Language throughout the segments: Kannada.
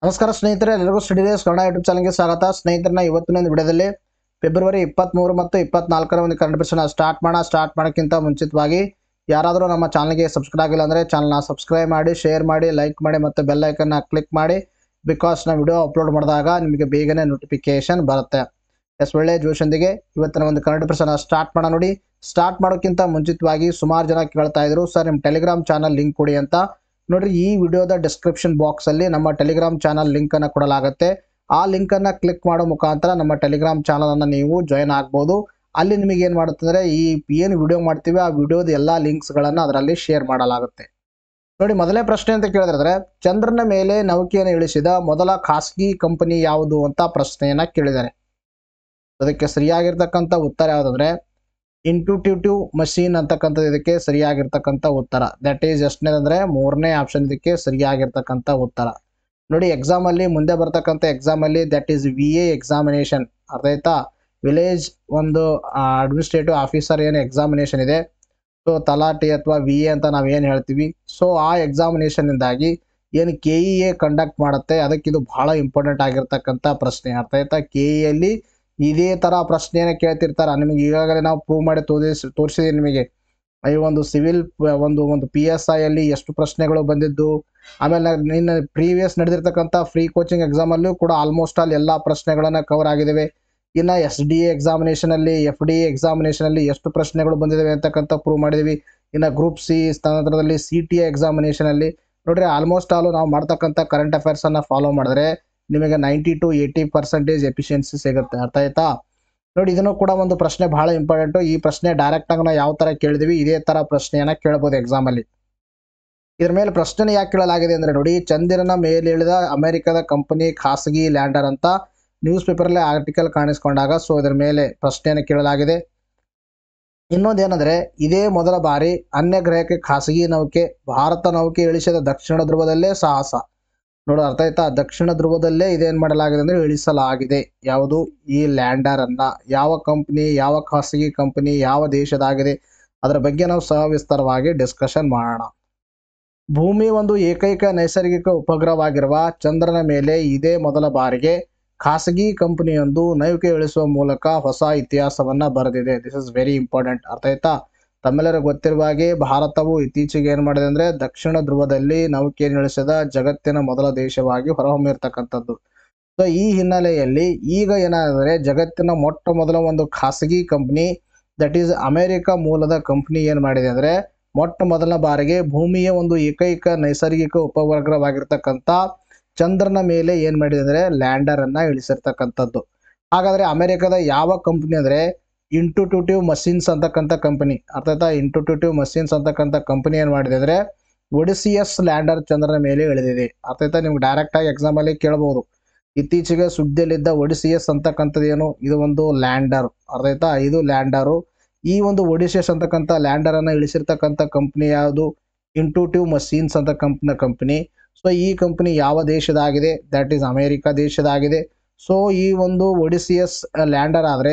ನಮಸ್ಕಾರ ಸ್ನೇಹಿತರೆ, ಎಲ್ಲರಿಗೂ ಸ್ಟಡಿ ಡೇಸ್ ಕನ್ನಡ ಯೂಟ್ಯೂಬ್ ಚಾನಲ್ಗೆ ಸ್ವಾಗತ. ಸ್ನೇಹಿತರನ್ನ ಇವತ್ತಿನ ಒಂದು ವಿಡಿಯೋದಲ್ಲಿ ಫೆಬ್ರವರಿ 23 ಮತ್ತು 24ರ ಒಂದು ಕರೆಂಟ್ ಅಫೇರ್ಸ್ನ ಸ್ಟಾರ್ಟ್ ಮಾಡೋಕ್ಕಿಂತ ಮುಂಚಿತವಾಗಿ ಯಾರಾದರೂ ನಮ್ಮ ಚಾನಲ್ಗೆ ಸಬ್ಸ್ಕ್ರೈಬ್ ಆಗಿಲ್ಲ ಅಂದರೆ ಚಾನಲ್ನ ಸಬ್ಸ್ಕ್ರೈಬ್ ಮಾಡಿ, ಶೇರ್ ಮಾಡಿ, ಲೈಕ್ ಮಾಡಿ ಮತ್ತು ಬೆಲ್ ಐಕನ್ನ ಕ್ಲಿಕ್ ಮಾಡಿ. ಬಿಕಾಸ್ ನಾವು ವಿಡಿಯೋ ಅಪ್ಲೋಡ್ ಮಾಡಿದಾಗ ನಿಮಗೆ ಬೇಗನೆ ನೋಟಿಫಿಕೇಶನ್ ಬರುತ್ತೆ. ಒಳ್ಳೆಯ ಜೋಶೊಂದಿಗೆ ಇವತ್ತಿನ ಒಂದು ಕರೆಂಟ್ ಅಫೇರ್ಸ್ನ ಸ್ಟಾರ್ಟ್ ಮಾಡೋಣ. ನೋಡಿ, ಸ್ಟಾರ್ಟ್ ಮಾಡೋಕ್ಕಿಂತ ಮುಂಚಿತವಾಗಿ ಸುಮಾರು ಜನ ಕೇಳ್ತಾ ಇದ್ರು, ಸರ್ ನಿಮ್ಮ ಟೆಲಿಗ್ರಾಮ್ ಚಾನಲ್ ಲಿಂಕ್ ಕೊಡಿ ಅಂತ. ನೋಡ್ರಿ, ಈ ವಿಡಿಯೋದ ಡಿಸ್ಕ್ರಿಪ್ಷನ್ ಬಾಕ್ಸ್ ಅಲ್ಲಿ ನಮ್ಮ ಟೆಲಿಗ್ರಾಮ್ ಚಾನಲ್ ಲಿಂಕ್ ಅನ್ನು ಕೊಡಲಾಗುತ್ತೆ. ಆ ಲಿಂಕ್ ಅನ್ನ ಕ್ಲಿಕ್ ಮಾಡೋ ಮುಖಾಂತರ ನಮ್ಮ ಟೆಲಿಗ್ರಾಮ್ ಚಾನಲ್ ಅನ್ನ ನೀವು ಜಾಯಿನ್ ಆಗ್ಬೋದು. ಅಲ್ಲಿ ನಿಮಗೆ ಏನ್ ಮಾಡುತ್ತಂದ್ರೆ ಈ ಏನು ವಿಡಿಯೋ ಮಾಡ್ತೀವಿ ಆ ವಿಡಿಯೋದ ಎಲ್ಲಾ ಲಿಂಕ್ಸ್ ಗಳನ್ನ ಅದರಲ್ಲಿ ಶೇರ್ ಮಾಡಲಾಗುತ್ತೆ. ನೋಡಿ, ಮೊದಲನೇ ಪ್ರಶ್ನೆ ಅಂತ ಕೇಳಿದ್ರೆ, ಚಂದ್ರನ ಮೇಲೆ ನೌಕೆಯನ್ನು ಇಳಿಸಿದ ಮೊದಲ ಖಾಸಗಿ ಕಂಪನಿ ಯಾವುದು ಅಂತ ಪ್ರಶ್ನೆಯನ್ನ ಕೇಳಿದ್ದಾರೆ. ಅದಕ್ಕೆ ಸರಿಯಾಗಿರ್ತಕ್ಕಂಥ ಉತ್ತರ ಯಾವುದಂದ್ರೆ ಇಂಟ್ಯೂಟಿವ್ ಮಷೀನ್ ಅಂತಕ್ಕಂಥದ್ದು ಇದಕ್ಕೆ ಸರಿಯಾಗಿರ್ತಕ್ಕಂಥ ಉತ್ತರ. ದಟ್ ಈಸ್ ಎಷ್ಟನೇದಂದ್ರೆ ಮೂರನೇ ಆಪ್ಷನ್ ಇದಕ್ಕೆ ಸರಿಯಾಗಿರ್ತಕ್ಕಂಥ ಉತ್ತರ. ನೋಡಿ, ಎಕ್ಸಾಮ್ ಅಲ್ಲಿ ಮುಂದೆ ಬರ್ತಕ್ಕಂಥ ಎಕ್ಸಾಮ್ ಅಲ್ಲಿ ದಟ್ ಈಸ್ VA ಎಕ್ಸಾಮಿನೇಷನ್, ಅರ್ಥ ಆಯ್ತಾ? ವಿಲೇಜ್ ಒಂದು ಅಡ್ಮಿನಿಸ್ಟ್ರೇಟಿವ್ ಆಫೀಸರ್ ಏನು ಎಕ್ಸಾಮಿನೇಷನ್ ಇದೆ, ಸೊ ತಲಾಟಿ ಅಥವಾ VA ಅಂತ ನಾವೇನು ಹೇಳ್ತೀವಿ, ಸೊ ಆ ಎಕ್ಸಾಮಿನೇಷನ್ ಇಂದಾಗಿ ಏನು KEA ಕಂಡಕ್ಟ್ ಮಾಡುತ್ತೆ, ಅದಕ್ಕೆ ಇದು ಬಹಳ ಇಂಪಾರ್ಟೆಂಟ್ ಆಗಿರ್ತಕ್ಕಂಥ ಪ್ರಶ್ನೆ. ಅರ್ಥ ಆಯ್ತಾ? KEA ಅಲ್ಲಿ ಇದೇ ತರ ಪ್ರಶ್ನೆಯನ್ನು ಕೇಳ್ತಿರ್ತಾರ. ನಿಮಗೆ ಈಗಾಗಲೇ ನಾವು ಪ್ರೂವ್ ಮಾಡಿ ತೋರಿಸಿದೀನಿ ನಿಮಗೆ. ಈ ಒಂದು ಸಿವಿಲ್ ಒಂದು PSI ಅಲ್ಲಿ ಎಷ್ಟು ಪ್ರಶ್ನೆಗಳು ಬಂದಿದ್ದು, ಆಮೇಲೆ ನಿನ್ನ ಪ್ರೀವಿಯಸ್ ನಡೆದಿರ್ತಕ್ಕಂಥ ಫ್ರೀ ಕೋಚಿಂಗ್ ಎಕ್ಸಾಮ್ ಅಲ್ಲೂ ಕೂಡ ಆಲ್ಮೋಸ್ಟ್ ಆಲ್ ಎಲ್ಲಾ ಪ್ರಶ್ನೆಗಳನ್ನ ಕವರ್ ಆಗಿದ್ದಾವೆ. ಇನ್ನು SDA ಎಕ್ಸಾಮಿನೇಷನ್ ಅಲ್ಲಿ, FDA ಎಕ್ಸಾಮಿನೇಷನ್ ಅಲ್ಲಿ ಎಷ್ಟು ಪ್ರಶ್ನೆಗಳು ಬಂದಿದ್ದಾವೆ ಅಂತಕ್ಕಂಥ ಪ್ರೂವ್ ಮಾಡಿದೀವಿ. ಇನ್ನು ಗ್ರೂಪ್ C ಸ್ಥಾನದಲ್ಲಿ CTA ಎಕ್ಸಾಮಿನೇಷನ್ ಅಲ್ಲಿ ನೋಡ್ರಿ, ಆಲ್ಮೋಸ್ಟ್ ಆಲ್ ನಾವು ಮಾಡ್ತಕ್ಕಂಥ ಕರೆಂಟ್ ಅಫೇರ್ಸ್ ಅನ್ನ ಫಾಲೋ ಮಾಡಿದ್ರೆ ನಿಮಗೆ 90 to 80% ಎಫಿಷಿಯನ್ಸಿ ಸಿಗುತ್ತೆ. ಅರ್ಥ ಆಯ್ತಾ? ನೋಡಿ, ಇದನ್ನು ಕೂಡ ಒಂದು ಪ್ರಶ್ನೆ ಬಹಳ ಇಂಪಾರ್ಟೆಂಟ್. ಈ ಪ್ರಶ್ನೆ ಡೈರೆಕ್ಟ್ ಆಗಿ ನಾವು ಯಾವ ತರ ಕೇಳಿದ್ವಿ ಇದೇ ತರ ಪ್ರಶ್ನೆಯನ್ನ ಕೇಳಬಹುದು ಎಕ್ಸಾಮ್ ಅಲ್ಲಿ. ಇದ್ರ ಮೇಲೆ ಪ್ರಶ್ನೆ ಯಾಕೆ ಕೇಳಲಾಗಿದೆ ಅಂದ್ರೆ, ನೋಡಿ, ಚಂದಿರನ ಮೇಲೆ ಇಳಿದ ಅಮೆರಿಕದ ಕಂಪನಿ ಖಾಸಗಿ ಲ್ಯಾಂಡರ್ ಅಂತ ನ್ಯೂಸ್ ಪೇಪರ್ ಅಲ್ಲಿ ಆರ್ಟಿಕಲ್ ಕಾಣಿಸ್ಕೊಂಡಾಗ ಸೊ ಇದರ ಮೇಲೆ ಪ್ರಶ್ನೆಯನ್ನು ಕೇಳಲಾಗಿದೆ. ಇನ್ನೊಂದೇನಂದ್ರೆ, ಇದೇ ಮೊದಲ ಬಾರಿ ಅನ್ಯ ಗ್ರಹಕ್ಕೆ ಖಾಸಗಿ ನೌಕೆ ಭಾರತ ನೌಕೆ ಇಳಿಸಿದ ದಕ್ಷಿಣ ಧ್ರುವದಲ್ಲೇ ಸಾಹಸ. ನೋಡು, ಅರ್ಥ ಆಯ್ತಾ? ದಕ್ಷಿಣ ಧ್ರುವದಲ್ಲೇ ಇದೇನ್ ಮಾಡಲಾಗಿದೆ ಅಂದ್ರೆ ಇಳಿಸಲಾಗಿದೆ. ಯಾವುದು? ಈ ಲ್ಯಾಂಡರ್ ಅನ್ನ. ಯಾವ ಕಂಪನಿ, ಯಾವ ಖಾಸಗಿ ಕಂಪನಿ, ಯಾವ ದೇಶದಾಗಿದೆ, ಅದರ ಬಗ್ಗೆ ನಾವು ಸವಿಸ್ತಾರವಾಗಿ ಡಿಸ್ಕಷನ್ ಮಾಡೋಣ. ಭೂಮಿ ಒಂದು ಏಕೈಕ ನೈಸರ್ಗಿಕ ಉಪಗ್ರಹವಾಗಿರುವ ಚಂದ್ರನ ಮೇಲೆ ಇದೇ ಮೊದಲ ಬಾರಿಗೆ ಖಾಸಗಿ ಕಂಪನಿಯೊಂದು ನೌಕೆ ಇಳಿಸುವ ಮೂಲಕ ಹೊಸ ಇತಿಹಾಸವನ್ನ ಬರೆದಿದೆ. This is very important. ಅರ್ಥ ಆಯ್ತಾ? ತಮ್ಮೆಲ್ಲರಿಗೂ ಗೊತ್ತಿರುವ ಹಾಗೆ ಭಾರತವು ಇತ್ತೀಚೆಗೆ ಏನ್ ಮಾಡಿದೆ ಅಂದ್ರೆ ದಕ್ಷಿಣ ಧ್ರುವದಲ್ಲಿ ನೌಕೆಯನ್ನು ಇಳಿಸಿದ ಜಗತ್ತಿನ ಮೊದಲ ದೇಶವಾಗಿ ಹೊರಹೊಮ್ಮಿರ್ತಕ್ಕಂಥದ್ದು. ಸೊ ಈ ಹಿನ್ನೆಲೆಯಲ್ಲಿ ಈಗ ಏನಾದ್ರೆ ಜಗತ್ತಿನ ಮೊಟ್ಟ ಮೊದಲ ಒಂದು ಖಾಸಗಿ ಕಂಪನಿ ದಟ್ ಈಸ್ ಅಮೆರಿಕ ಮೂಲದ ಕಂಪನಿ ಏನ್ ಮಾಡಿದೆ ಅಂದ್ರೆ ಮೊಟ್ಟ ಮೊದಲ ಬಾರಿಗೆ ಭೂಮಿಯ ಒಂದು ಏಕೈಕ ನೈಸರ್ಗಿಕ ಉಪಗ್ರಹವಾಗಿರ್ತಕ್ಕಂಥ ಚಂದ್ರನ ಮೇಲೆ ಏನ್ ಮಾಡಿದೆ ಅಂದ್ರೆ ಲ್ಯಾಂಡರ್ ಅನ್ನ ಇಳಿಸಿರ್ತಕ್ಕಂಥದ್ದು. ಹಾಗಾದ್ರೆ ಅಮೆರಿಕದ ಯಾವ ಕಂಪನಿ ಅಂದ್ರೆ ಇಂಟ್ಯೂಟಿವ್ ಮಷೀನ್ಸ್ ಅಂತಕ್ಕಂಥ ಕಂಪನಿ. ಅರ್ಥಾತ್ ಇಂಟ್ಯೂಟಿವ್ ಮಷೀನ್ಸ್ ಅಂತಕ್ಕಂಥ ಕಂಪನಿ ಏನ್ ಮಾಡಿದೆ ಅಂದ್ರೆ ಒಡಿಸಿಯಸ್ ಲ್ಯಾಂಡರ್ ಚಂದ್ರನ ಮೇಲೆ ಇಳಿದಿದೆ. ಅರ್ಥಾತ್ ನಿಮ್ಗೆ ಡೈರೆಕ್ಟ್ ಆಗಿ ಎಕ್ಸಾಮ್ ಅಲ್ಲಿ ಕೇಳಬಹುದು. ಇತ್ತೀಚೆಗೆ ಸುದ್ದಿಯಲ್ಲಿದ್ದ ಒಡಿಸಿಯಸ್ ಅಂತಕ್ಕಂಥದ್ದು ಏನು, ಇದು ಒಂದು ಲ್ಯಾಂಡರ್. ಅರ್ಥಾಯ್ತಾ? ಇದು ಲ್ಯಾಂಡರು. ಈ ಒಂದು ಒಡಿಸಿಯಸ್ ಅಂತಕ್ಕಂಥ ಲ್ಯಾಂಡರ್ ಅನ್ನ ಇಳಿಸಿರ್ತಕ್ಕಂಥ ಕಂಪನಿ ಯಾವುದು? ಇಂಟ್ಯೂಟಿವ್ ಮಷೀನ್ಸ್ ಅಂತ ಕಂಪನಿ. ಸೊ ಈ ಕಂಪನಿ ಯಾವ ದೇಶದಾಗಿದೆ? ದಟ್ ಈಸ್ ಅಮೆರಿಕ ದೇಶದಾಗಿದೆ. ಸೊ ಈ ಒಂದು ಒಡಿಸಿಯಸ್ ಲ್ಯಾಂಡರ್ ಆದ್ರೆ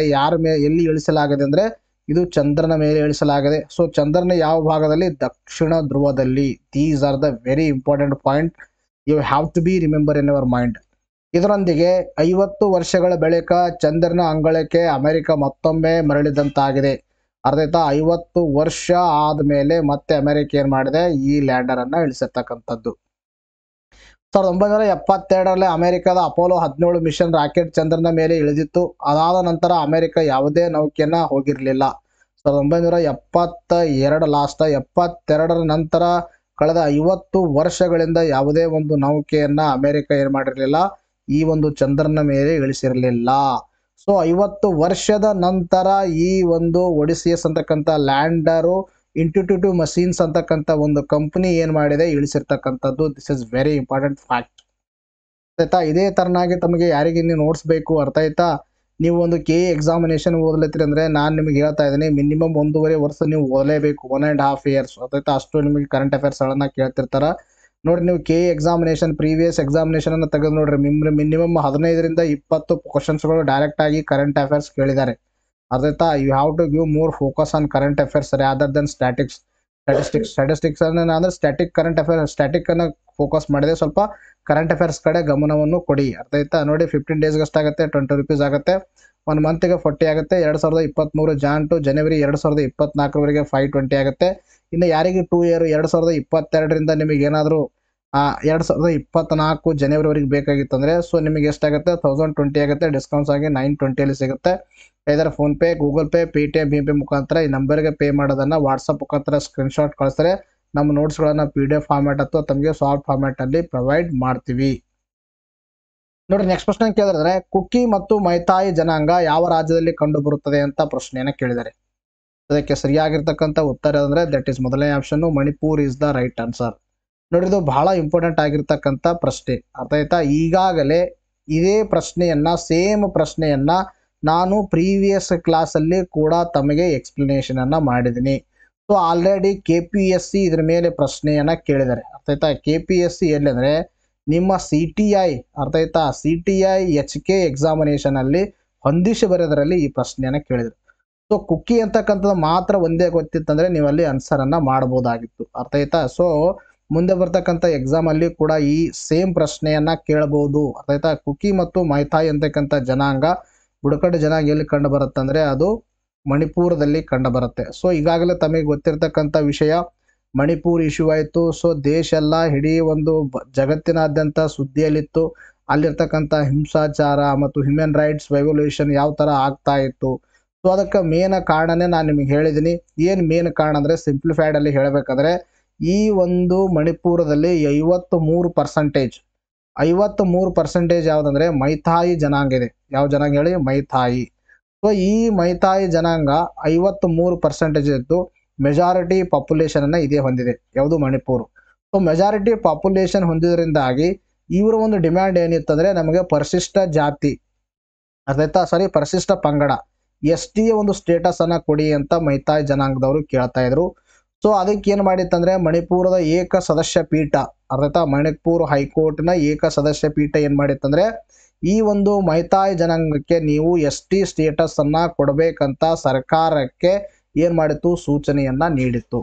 ಎಲ್ಲಿ ಇಳಿಸಲಾಗಿದೆ ಅಂದ್ರೆ ಇದು ಚಂದ್ರನ ಮೇಲೆ ಇಳಿಸಲಾಗಿದೆ. ಸೊ ಚಂದ್ರನ ಯಾವ ಭಾಗದಲ್ಲಿ? ದಕ್ಷಿಣ ಧ್ರುವದಲ್ಲಿ. These are the very important point you have to be remember in your mind. ಇದರೊಂದಿಗೆ 50 ವರ್ಷಗಳ ಬಳಿಕ ಚಂದ್ರನ ಅಂಗಳಕ್ಕೆ ಅಮೆರಿಕ ಮತ್ತೊಮ್ಮೆ ಮರಳಿದಂತಾಗಿದೆ. ಅರ್ಥಾಯ್ತಾ? 50 ವರ್ಷ ಆದ್ಮೇಲೆ ಮತ್ತೆ ಅಮೆರಿಕ ಏನ್ ಮಾಡಿದೆ? ಈ ಲ್ಯಾಂಡರ್ ಅನ್ನ ಇಳಿಸಿರ್ತಕ್ಕಂಥದ್ದು. 1972ರಲ್ಲಿ ಅಮೆರಿಕದ ಅಪೋಲೋ 17 ಮಿಷನ್ ರಾಕೆಟ್ ಚಂದ್ರನ ಮೇಲೆ ಇಳಿದಿತ್ತು. ಅದಾದ ನಂತರ ಅಮೆರಿಕ ಯಾವುದೇ ನೌಕೆಯನ್ನ ಹೋಗಿರಲಿಲ್ಲ. 1972 ಲಾಸ್ಟ್ 72ರ ನಂತರ ಕಳೆದ 50 ವರ್ಷಗಳಿಂದ ಯಾವುದೇ ಒಂದು ನೌಕೆಯನ್ನ ಅಮೆರಿಕ ಏನ್ ಮಾಡಿರಲಿಲ್ಲ, ಈ ಒಂದು ಚಂದ್ರನ ಮೇಲೆ ಇಳಿಸಿರಲಿಲ್ಲ. ಸೊ 50 ವರ್ಷದ ನಂತರ ಈ ಒಂದು ಒಡಿಸಿಯಸ್ ಅಂತಕ್ಕಂಥ ಲ್ಯಾಂಡರು ಇಂಟ್ಯೂಟಿವ್ ಮಷೀನ್ಸ್ ಅಂತಕ್ಕಂಥ ಒಂದು ಕಂಪನಿ ಏನ್ ಮಾಡಿದೆ? ಇಳಿಸಿರ್ತಕ್ಕಂಥದ್ದು. This is very important fact. ಆಯ್ತಾ? ಇದೇ ತರನಾಗಿ ತಮಗೆ ಯಾರಿಗೆ ನೀವು ನೋಟ್ಸ್ ಬೇಕು, ಅರ್ಥ ಆಯ್ತಾ? ನೀವು ಒಂದು KE ಎಕ್ಸಾಮಿನೇಷನ್ ಓದ್ಲತ್ತೀರಿ ಅಂದ್ರೆ ನಾನು ನಿಮಗೆ ಹೇಳ್ತಾ ಇದ್ದೀನಿ, ಮಿನಿಮಮ್ 1.5 ವರ್ಷ ನೀವು ಓದಲೇಬೇಕು. 1.5 years. ಆಯ್ತಾ? ಅಷ್ಟು ನಿಮಗೆ ಕರೆಂಟ್ ಅಫೇರ್ಸ್ ಗಳನ್ನ ಕೇಳ್ತಿರ್ತಾರ. ನೋಡಿ, ನೀವು KE ಎಕ್ಸಾಮಿನೇಷನ್ ಪ್ರೀವಿಯಸ್ ಎಕ್ಸಾಮಿನೇಷನ್ ಅನ್ನ ತೆಗೆದು ನೋಡ್ರಿ, ಮಿನಿಮಮ್ 15ರಿಂದ 20 ಕ್ವಶನ್ಸ್ಗಳು ಡೈರೆಕ್ಟ್ ಆಗಿ ಕರೆಂಟ್ ಅಫೇರ್ಸ್ ಕೇಳಿದ್ದಾರೆ. ಅರ್ಥಾಯ್ತಾ? You have to give more focus on current affairs rather than statics. ಅಂದ್ರೆ ಸ್ಟ್ಯಾಟಿಕ್ ಕರೆಂಟ್ ಅಫೇರ್ಸ್, ಸ್ಟ್ಯಾಟಿಕ್ ಅನ್ನ ಫೋಕಸ್ ಮಾಡಿದೆ. ಸ್ವಲ್ಪ ಕರೆಂಟ್ ಅಫೇರ್ಸ್ ಕಡೆ ಗಮನವನ್ನು ಕೊಡಿ, ಅರ್ಥ ಆಯ್ತಾ. ನೋಡಿ 15 ಡೇಸ್ಗೆ ಅಷ್ಟಾಗುತ್ತೆ, 20 ರೂಪೀಸ್ ಆಗುತ್ತೆ. 1 ಮಂತ್ಗೆ 40 ಆಗುತ್ತೆ. 2023 ಜಾನ್ ಟು ಜನವರಿ 2024ವರೆಗೆ 520 ಆಗುತ್ತೆ. ಇನ್ನು ಯಾರಿಗೆ 2 ಇಯರ್ 2022ರಿಂದ ನಿಮಗೆ ಏನಾದರೂ 2024 ಜನವರಿವರೆಗೆ ಬೇಕಾಗಿತ್ತು ಅಂದರೆ ಸೊ ನಿಮಗೆ ಎಷ್ಟಾಗುತ್ತೆ 1020 ಆಗುತ್ತೆ. ಡಿಸ್ಕೌಂಟ್ಸ್ ಆಗಿ 920 ಸಿಗುತ್ತೆ. ಇದರ ಫೋನ್ಪೇ, ಗೂಗಲ್ ಪೇ, ಪೇಟಿಎಂ, ಭೀಮ್ ಪೇ ಮುಖಾಂತರ ಈ ನಂಬರ್ಗೆ ಪೇ ಮಾಡೋದನ್ನು ವಾಟ್ಸಪ್ ಮುಖಾಂತರ ಸ್ಕ್ರೀನ್ಶಾಟ್ ಕಳಿಸ್ತಾರೆ. ನಮ್ಮ ನೋಟ್ಸ್ಗಳನ್ನು PDF ಫಾರ್ಮ್ಯಾಟ್ ಅಥವಾ ತಮಗೆ ಸಾಫ್ಟ್ ಫಾರ್ಮ್ಯಾಟಲ್ಲಿ ಪ್ರೊವೈಡ್ ಮಾಡ್ತೀವಿ. ನೋಡಿ ನೆಕ್ಸ್ಟ್ ಪ್ರಶ್ನೆ ಕೇಳಿದ್ರೆ, ಕುಕಿ ಮತ್ತು ಮೈತಾಯಿ ಜನಾಂಗ ಯಾವ ರಾಜ್ಯದಲ್ಲಿ ಕಂಡು ಬರುತ್ತದೆ ಅಂತ ಪ್ರಶ್ನೆಯನ್ನು ಕೇಳಿದ್ದಾರೆ. ಅದಕ್ಕೆ ಸರಿಯಾಗಿರ್ತಕ್ಕಂಥ ಉತ್ತರ ಅಂದರೆ ದಟ್ ಈಸ್ ಮೊದಲನೇ option, Manipur is the right answer. ನೋಡಿ ಇದು ಬಹಳ ಇಂಪಾರ್ಟೆಂಟ್ ಆಗಿರ್ತಕ್ಕಂಥ ಪ್ರಶ್ನೆ, ಅರ್ಥ ಆಯ್ತಾ. ಈಗಾಗಲೇ ಇದೇ ಪ್ರಶ್ನೆಯನ್ನ ಸೇಮ್ ಪ್ರಶ್ನೆಯನ್ನ ನಾನು ಪ್ರೀವಿಯಸ್ ಕ್ಲಾಸಲ್ಲಿ ಕೂಡ ತಮಗೆ ಎಕ್ಸ್ಪ್ಲನೇಷನ್ ಅನ್ನ ಮಾಡಿದ್ದೀನಿ. ಸೊ ಆಲ್ರೆಡಿ KPSC ಇದ್ರ ಮೇಲೆ ಪ್ರಶ್ನೆಯನ್ನ ಕೇಳಿದ್ದಾರೆ, ಅರ್ಥ ಆಯ್ತಾ. KPSC ಎಲ್ಲಿ ಅಂದರೆ ನಿಮ್ಮ CTI, ಅರ್ಥ ಆಯ್ತಾ, CTI HK ಎಕ್ಸಾಮಿನೇಷನ್ ಅಲ್ಲಿ ಹೊಂದಿಸಿ ಬರೆಯೋದ್ರಲ್ಲಿ ಈ ಪ್ರಶ್ನೆಯನ್ನ ಕೇಳಿದರು. ಸೊ ಕುಕ್ಕಿ ಅಂತಕ್ಕಂಥದ್ದು ಮಾತ್ರ ಒಂದೇ ಗೊತ್ತಿತ್ತಂದ್ರೆ ನೀವು ಅಲ್ಲಿ ಆನ್ಸರ್ ಅನ್ನ ಮಾಡಬಹುದಾಗಿತ್ತು, ಅರ್ಥ ಆಯ್ತಾ. ಸೊ ಮುಂದೆ ಬರ್ತಕ್ಕಂಥ ಎಕ್ಸಾಮ್ ಅಲ್ಲಿ ಕೂಡ ಈ ಸೇಮ್ ಪ್ರಶ್ನೆಯನ್ನ ಕೇಳಬಹುದು, ಅರ್ಥ ಆಯ್ತಾ. ಕುಕಿ ಮತ್ತು ಮೈತಾಯಿ ಅಂತಕ್ಕಂಥ ಜನಾಂಗ, ಬುಡಕಟ್ಟು ಜನಾಂಗ ಎಲ್ಲಿ ಕಂಡು ಬರುತ್ತೆ ಅಂದ್ರೆ ಅದು ಮಣಿಪುರದಲ್ಲಿ ಕಂಡು ಬರುತ್ತೆ. ಸೊ ಈಗಾಗಲೇ ತಮಗೆ ಗೊತ್ತಿರತಕ್ಕಂಥ ವಿಷಯ, ಮಣಿಪುರ್ ಇಶ್ಯೂ ಆಯಿತು. ಸೊ ದೇಶ ಎಲ್ಲ ಇಡೀ ಒಂದು ಜಗತ್ತಿನಾದ್ಯಂತ ಸುದ್ದಿಯಲ್ಲಿತ್ತು. ಅಲ್ಲಿರ್ತಕ್ಕಂಥ ಹಿಂಸಾಚಾರ ಮತ್ತು ಹ್ಯೂಮನ್ ರೈಟ್ಸ್ ವೈವೋಲ್ಯೂಷನ್ ಯಾವ ಥರ ಆಗ್ತಾ ಇತ್ತು. ಸೊ ಅದಕ್ಕೆ ಮೇನ್ ಕಾರಣನೇ ನಾನು ನಿಮಗೆ ಹೇಳಿದ್ದೀನಿ. ಏನು ಮೇನ್ ಕಾರಣ ಅಂದರೆ ಸಿಂಪ್ಲಿಫೈಡ್ ಅಲ್ಲಿ ಹೇಳಬೇಕಾದ್ರೆ ಈ ಒಂದು ಮಣಿಪುರದಲ್ಲಿ 53% ಯಾವುದಂದ್ರೆ ಮೈತಾಯಿ ಜನಾಂಗ ಇದೆ. ಯಾವ ಜನಾಂಗ ಹೇಳಿ? ಮೈತಾಯಿ. ಸೊ ಈ ಮೈತಾಯಿ ಜನಾಂಗ 53% ಇದ್ದು ಮೆಜಾರಿಟಿ ಪಾಪ್ಯುಲೇಷನ್ ಅನ್ನ ಇದೇ ಹೊಂದಿದೆ, ಯಾವುದು? ಮಣಿಪುರ. ಸೊ ಮೆಜಾರಿಟಿ ಪಾಪ್ಯುಲೇಷನ್ ಹೊಂದಿದ್ರಿಂದಾಗಿ ಇವರ ಒಂದು ಡಿಮ್ಯಾಂಡ್ ಏನಿತ್ತು ಅಂದ್ರೆ ನಮಗೆ ಪರಿಶಿಷ್ಟ ಜಾತಿ, ಅರ್ಥ ಆಯ್ತಾ, ಪರಿಶಿಷ್ಟ ಪಂಗಡ ST ಒಂದು ಸ್ಟೇಟಸ್ ಅನ್ನ ಕೊಡಿ ಅಂತ ಮೈತಾಯಿ ಜನಾಂಗದವರು ಕೇಳ್ತಾ ಇದ್ರು. ಸೊ ಅದಕ್ಕೆ ಏನು ಮಾಡಿತ್ತಂದ್ರೆ ಮಣಿಪುರದ ಏಕ ಸದಸ್ಯ ಪೀಠ, ಅರ್ಥ ಆಯ್ತಾ, ಮಣಿಪುರ ಹೈಕೋರ್ಟ್ನ ಏಕ ಸದಸ್ಯ ಪೀಠ ಏನ್ ಮಾಡಿತ್ತಂದ್ರೆ ಈ ಒಂದು ಮೈತಾಯಿ ಜನಾಂಗಕ್ಕೆ ನೀವು ST ಸ್ಟೇಟಸ್ ಅನ್ನ ಕೊಡಬೇಕಂತ ಸರ್ಕಾರಕ್ಕೆ ಏನ್ ಮಾಡಿತ್ತು? ಸೂಚನೆಯನ್ನ ನೀಡಿತ್ತು.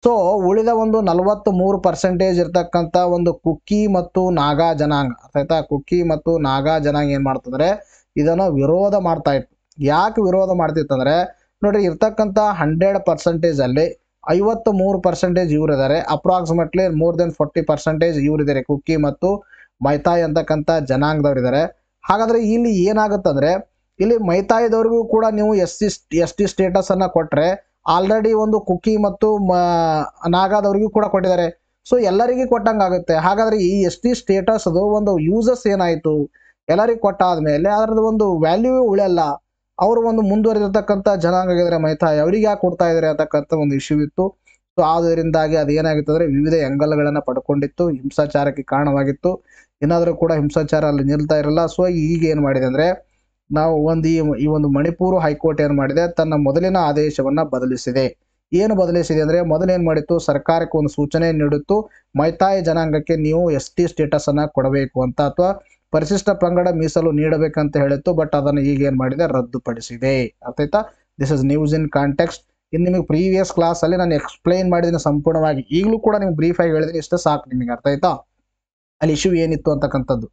ಸೊ ಉಳಿದ ಒಂದು 43% ಇರ್ತಕ್ಕಂಥ ಒಂದು ಕುಕ್ಕಿ ಮತ್ತು ನಾಗಾ ಜನಾಂಗ, ಅರ್ಥ ಆಯ್ತಾ, ಕುಕ್ಕಿ ಮತ್ತು ನಾಗಾ ಜನಾಂಗ ಏನ್ ಮಾಡ್ತಂದ್ರೆ ಇದನ್ನ ವಿರೋಧ ಮಾಡ್ತಾ ಇತ್ತು. ಯಾಕೆ ವಿರೋಧ ಮಾಡ್ತಿತ್ತಂದ್ರೆ ನೋಡ್ರಿ, ಇರ್ತಕ್ಕಂಥ 100% ಅಲ್ಲಿ 53% ಇವರಿದ್ದಾರೆ, ಅಪ್ರಾಕ್ಸಿಮೇಟ್ಲಿ ಮೋರ್ ದೆನ್ 40% ಇವರಿದ್ದಾರೆ, ಕುಕ್ಕಿ ಮತ್ತು ಮೈತಾಯಿ ಅಂತಕ್ಕಂಥ ಜನಾಂಗದವರಿದ್ದಾರೆ. ಹಾಗಾದ್ರೆ ಇಲ್ಲಿ ಏನಾಗುತ್ತಂದ್ರೆ ಇಲ್ಲಿ ಮೈತಾಯಿದವ್ರಿಗೂ ಕೂಡ ನೀವು ST ಸ್ಟೇಟಸ್ ಅನ್ನ ಕೊಟ್ರೆ ಆಲ್ರೆಡಿ ಒಂದು ಕುಕ್ಕಿ ಮತ್ತು ನಾಗಾದವ್ರಿಗೂ ಕೂಡ ಕೊಟ್ಟಿದ್ದಾರೆ. ಸೊ ಎಲ್ಲರಿಗೂ ಕೊಟ್ಟಂಗಾಗುತ್ತೆ. ಹಾಗಾದ್ರೆ ಈ ST ಸ್ಟೇಟಸ್ ಅದು ಒಂದು ಯೂಸಸ್ ಏನಾಯ್ತು? ಎಲ್ಲರಿಗೂ ಕೊಟ್ಟಾದ್ಮೇಲೆ ಅದರದ್ದು ಒಂದು ವ್ಯಾಲ್ಯೂ ಉಳಿಯಲ್ಲ. ಅವರು ಒಂದು ಮುಂದುವರಿದಿರ್ತಕ್ಕಂಥ ಜನಾಂಗ ಆಗಿದ್ರೆ ಮೈತಾಯಿ, ಅವ್ರಿಗೆ ಯಾಕೆ ಕೊಡ್ತಾ ಇದ್ದಾರೆ ಅಂತಕ್ಕಂಥ ಒಂದು ಇಶ್ಯೂ ಇತ್ತು. ಸೊ ಆದ್ದರಿಂದಾಗಿ ಅದೇನಾಗಿತ್ತು ಅಂದ್ರೆ ವಿವಿಧ ಆಂಗಲ್ಗಳನ್ನ ಪಡ್ಕೊಂಡಿತ್ತು, ಹಿಂಸಾಚಾರಕ್ಕೆ ಕಾರಣವಾಗಿತ್ತು. ಏನಾದರೂ ಕೂಡ ಹಿಂಸಾಚಾರ ಅಲ್ಲಿ ನಿಲ್ತಾ ಇರಲ್ಲ. ಸೊ ಈಗ ಏನ್ ಮಾಡಿದೆ ಅಂದ್ರೆ ನಾವು ಈ ಒಂದು ಮಣಿಪುರ ಹೈಕೋರ್ಟ್ ಏನ್ ಮಾಡಿದೆ, ತನ್ನ ಮೊದಲಿನ ಆದೇಶವನ್ನ ಬದಲಿಸಿದೆ. ಏನು ಬದಲಿಸಿದೆ ಅಂದ್ರೆ ಮೊದಲೇನ್ ಮಾಡಿತ್ತು, ಸರ್ಕಾರಕ್ಕೆ ಒಂದು ಸೂಚನೆ ನೀಡಿತ್ತು, ಮೈತಾಯಿ ಜನಾಂಗಕ್ಕೆ ನೀವು ST ಸ್ಟೇಟಸ್ ಅನ್ನ ಕೊಡಬೇಕು ಅಂತ, ಅಥವಾ ಪರಿಶಿಷ್ಟ ಪಂಗಡ ಮೀಸಲು ನೀಡಬೇಕಂತ ಹೇಳಿತ್ತು. ಬಟ್ ಅದನ್ನು ಈಗ ಏನ್ ಮಾಡಿದೆ? ರದ್ದುಪಡಿಸಿದೆ, ಅರ್ಥ ಆಯ್ತಾ. This is news in context. ಇನ್ನು ನಿಮಗೆ ಪ್ರೀವಿಯಸ್ ಕ್ಲಾಸ್ ಅಲ್ಲಿ ನಾನು ಎಕ್ಸ್ಪ್ಲೈನ್ ಮಾಡಿದ್ದೀನಿ ಸಂಪೂರ್ಣವಾಗಿ. ಈಗಲೂ ಕೂಡ ನಿಮ್ಗೆ ಬ್ರೀಫ್ ಆಗಿ ಹೇಳಿದ್ರೆ ಇಷ್ಟೇ ಸಾಕು ನಿಮಗೆ, ಅರ್ಥ ಆಯ್ತಾ. ಅಲ್ಲಿ ಇಶ್ಯೂ ಏನಿತ್ತು ಅಂತಕ್ಕಂಥದ್ದು,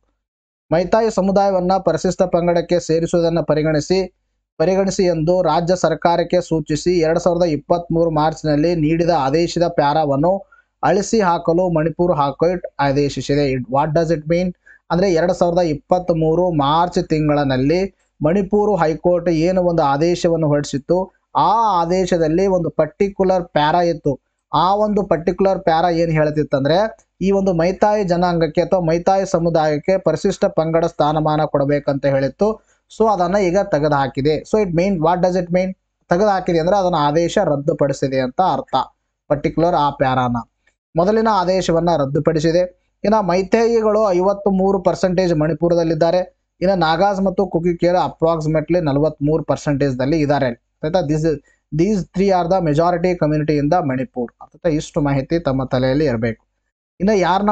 ಮೈತಾಯಿ ಸಮುದಾಯವನ್ನ ಪರಿಶಿಷ್ಟ ಪಂಗಡಕ್ಕೆ ಸೇರಿಸುವುದನ್ನು ಪರಿಗಣಿಸಿ ಎಂದು ರಾಜ್ಯ ಸರ್ಕಾರಕ್ಕೆ ಸೂಚಿಸಿ 2023 ಮಾರ್ಚ್ನಲ್ಲಿ ನೀಡಿದ ಆದೇಶದ ಪ್ಯಾರಾವನ್ನು ಅಳಿಸಿ ಹಾಕಲು ಮಣಿಪುರ ಹೈಕೋರ್ಟ್ ಆದೇಶಿಸಿದೆ. ವಾಟ್ ಡಸ್ ಇಟ್ ಮೀನ್ ಅಂದ್ರೆ 2023 ಮಾರ್ಚ್ ತಿಂಗಳಲ್ಲಿ ಮಣಿಪುರ ಹೈಕೋರ್ಟ್ ಏನು ಒಂದು ಆದೇಶವನ್ನು ಹೊರಡಿಸಿತ್ತು, ಆ ಆದೇಶದಲ್ಲಿ ಒಂದು ಪರ್ಟಿಕ್ಯುಲರ್ ಪ್ಯಾರಾ ಇತ್ತು. ಆ ಒಂದು ಪರ್ಟಿಕ್ಯುಲರ್ ಪ್ಯಾರಾ ಏನು ಹೇಳ್ತಿತ್ತಂದ್ರೆ ಈ ಒಂದು ಮೈತಾಯಿ ಜನಾಂಗಕ್ಕೆ ಅಥವಾ ಮೈತಾಯಿ ಸಮುದಾಯಕ್ಕೆ ಪರಿಶಿಷ್ಟ ಪಂಗಡ ಸ್ಥಾನಮಾನ ಕೊಡಬೇಕಂತ ಹೇಳಿತ್ತು. ಸೊ ಅದನ್ನ ಈಗ ತೆಗೆದು ಹಾಕಿದೆ. So it mean what does it mean? ತೆಗೆದು ಹಾಕಿದೆ ಅಂದ್ರೆ ಅದನ್ನ ಆದೇಶ ರದ್ದುಪಡಿಸಿದೆ ಅಂತ ಅರ್ಥ. ಪರ್ಟಿಕ್ಯುಲರ್ ಆ ಪ್ಯಾರಾನ ಮೊದಲಿನ ಆದೇಶವನ್ನ ರದ್ದುಪಡಿಸಿದೆ. ಇನ್ನು ಮೈತಾಯಿಗಳು 53% ಮಣಿಪುರದಲ್ಲಿದ್ದಾರೆ. ಇನ್ನು ನಾಗಾಸ್ ಮತ್ತು ಕುಕಿಕೇರ ಅಪ್ರಾಕ್ಸಿಮೇಟ್ಲಿ 43% ಇದ್ದಾರೆ, ಆಯ್ತಾ. These 3 are the majority community in the Manipur, ಆಯ್ತಾ. ಇಷ್ಟು ಮಾಹಿತಿ ತಮ್ಮ ತಲೆಯಲ್ಲಿ ಇರಬೇಕು. ಇನ್ನು ಯಾರು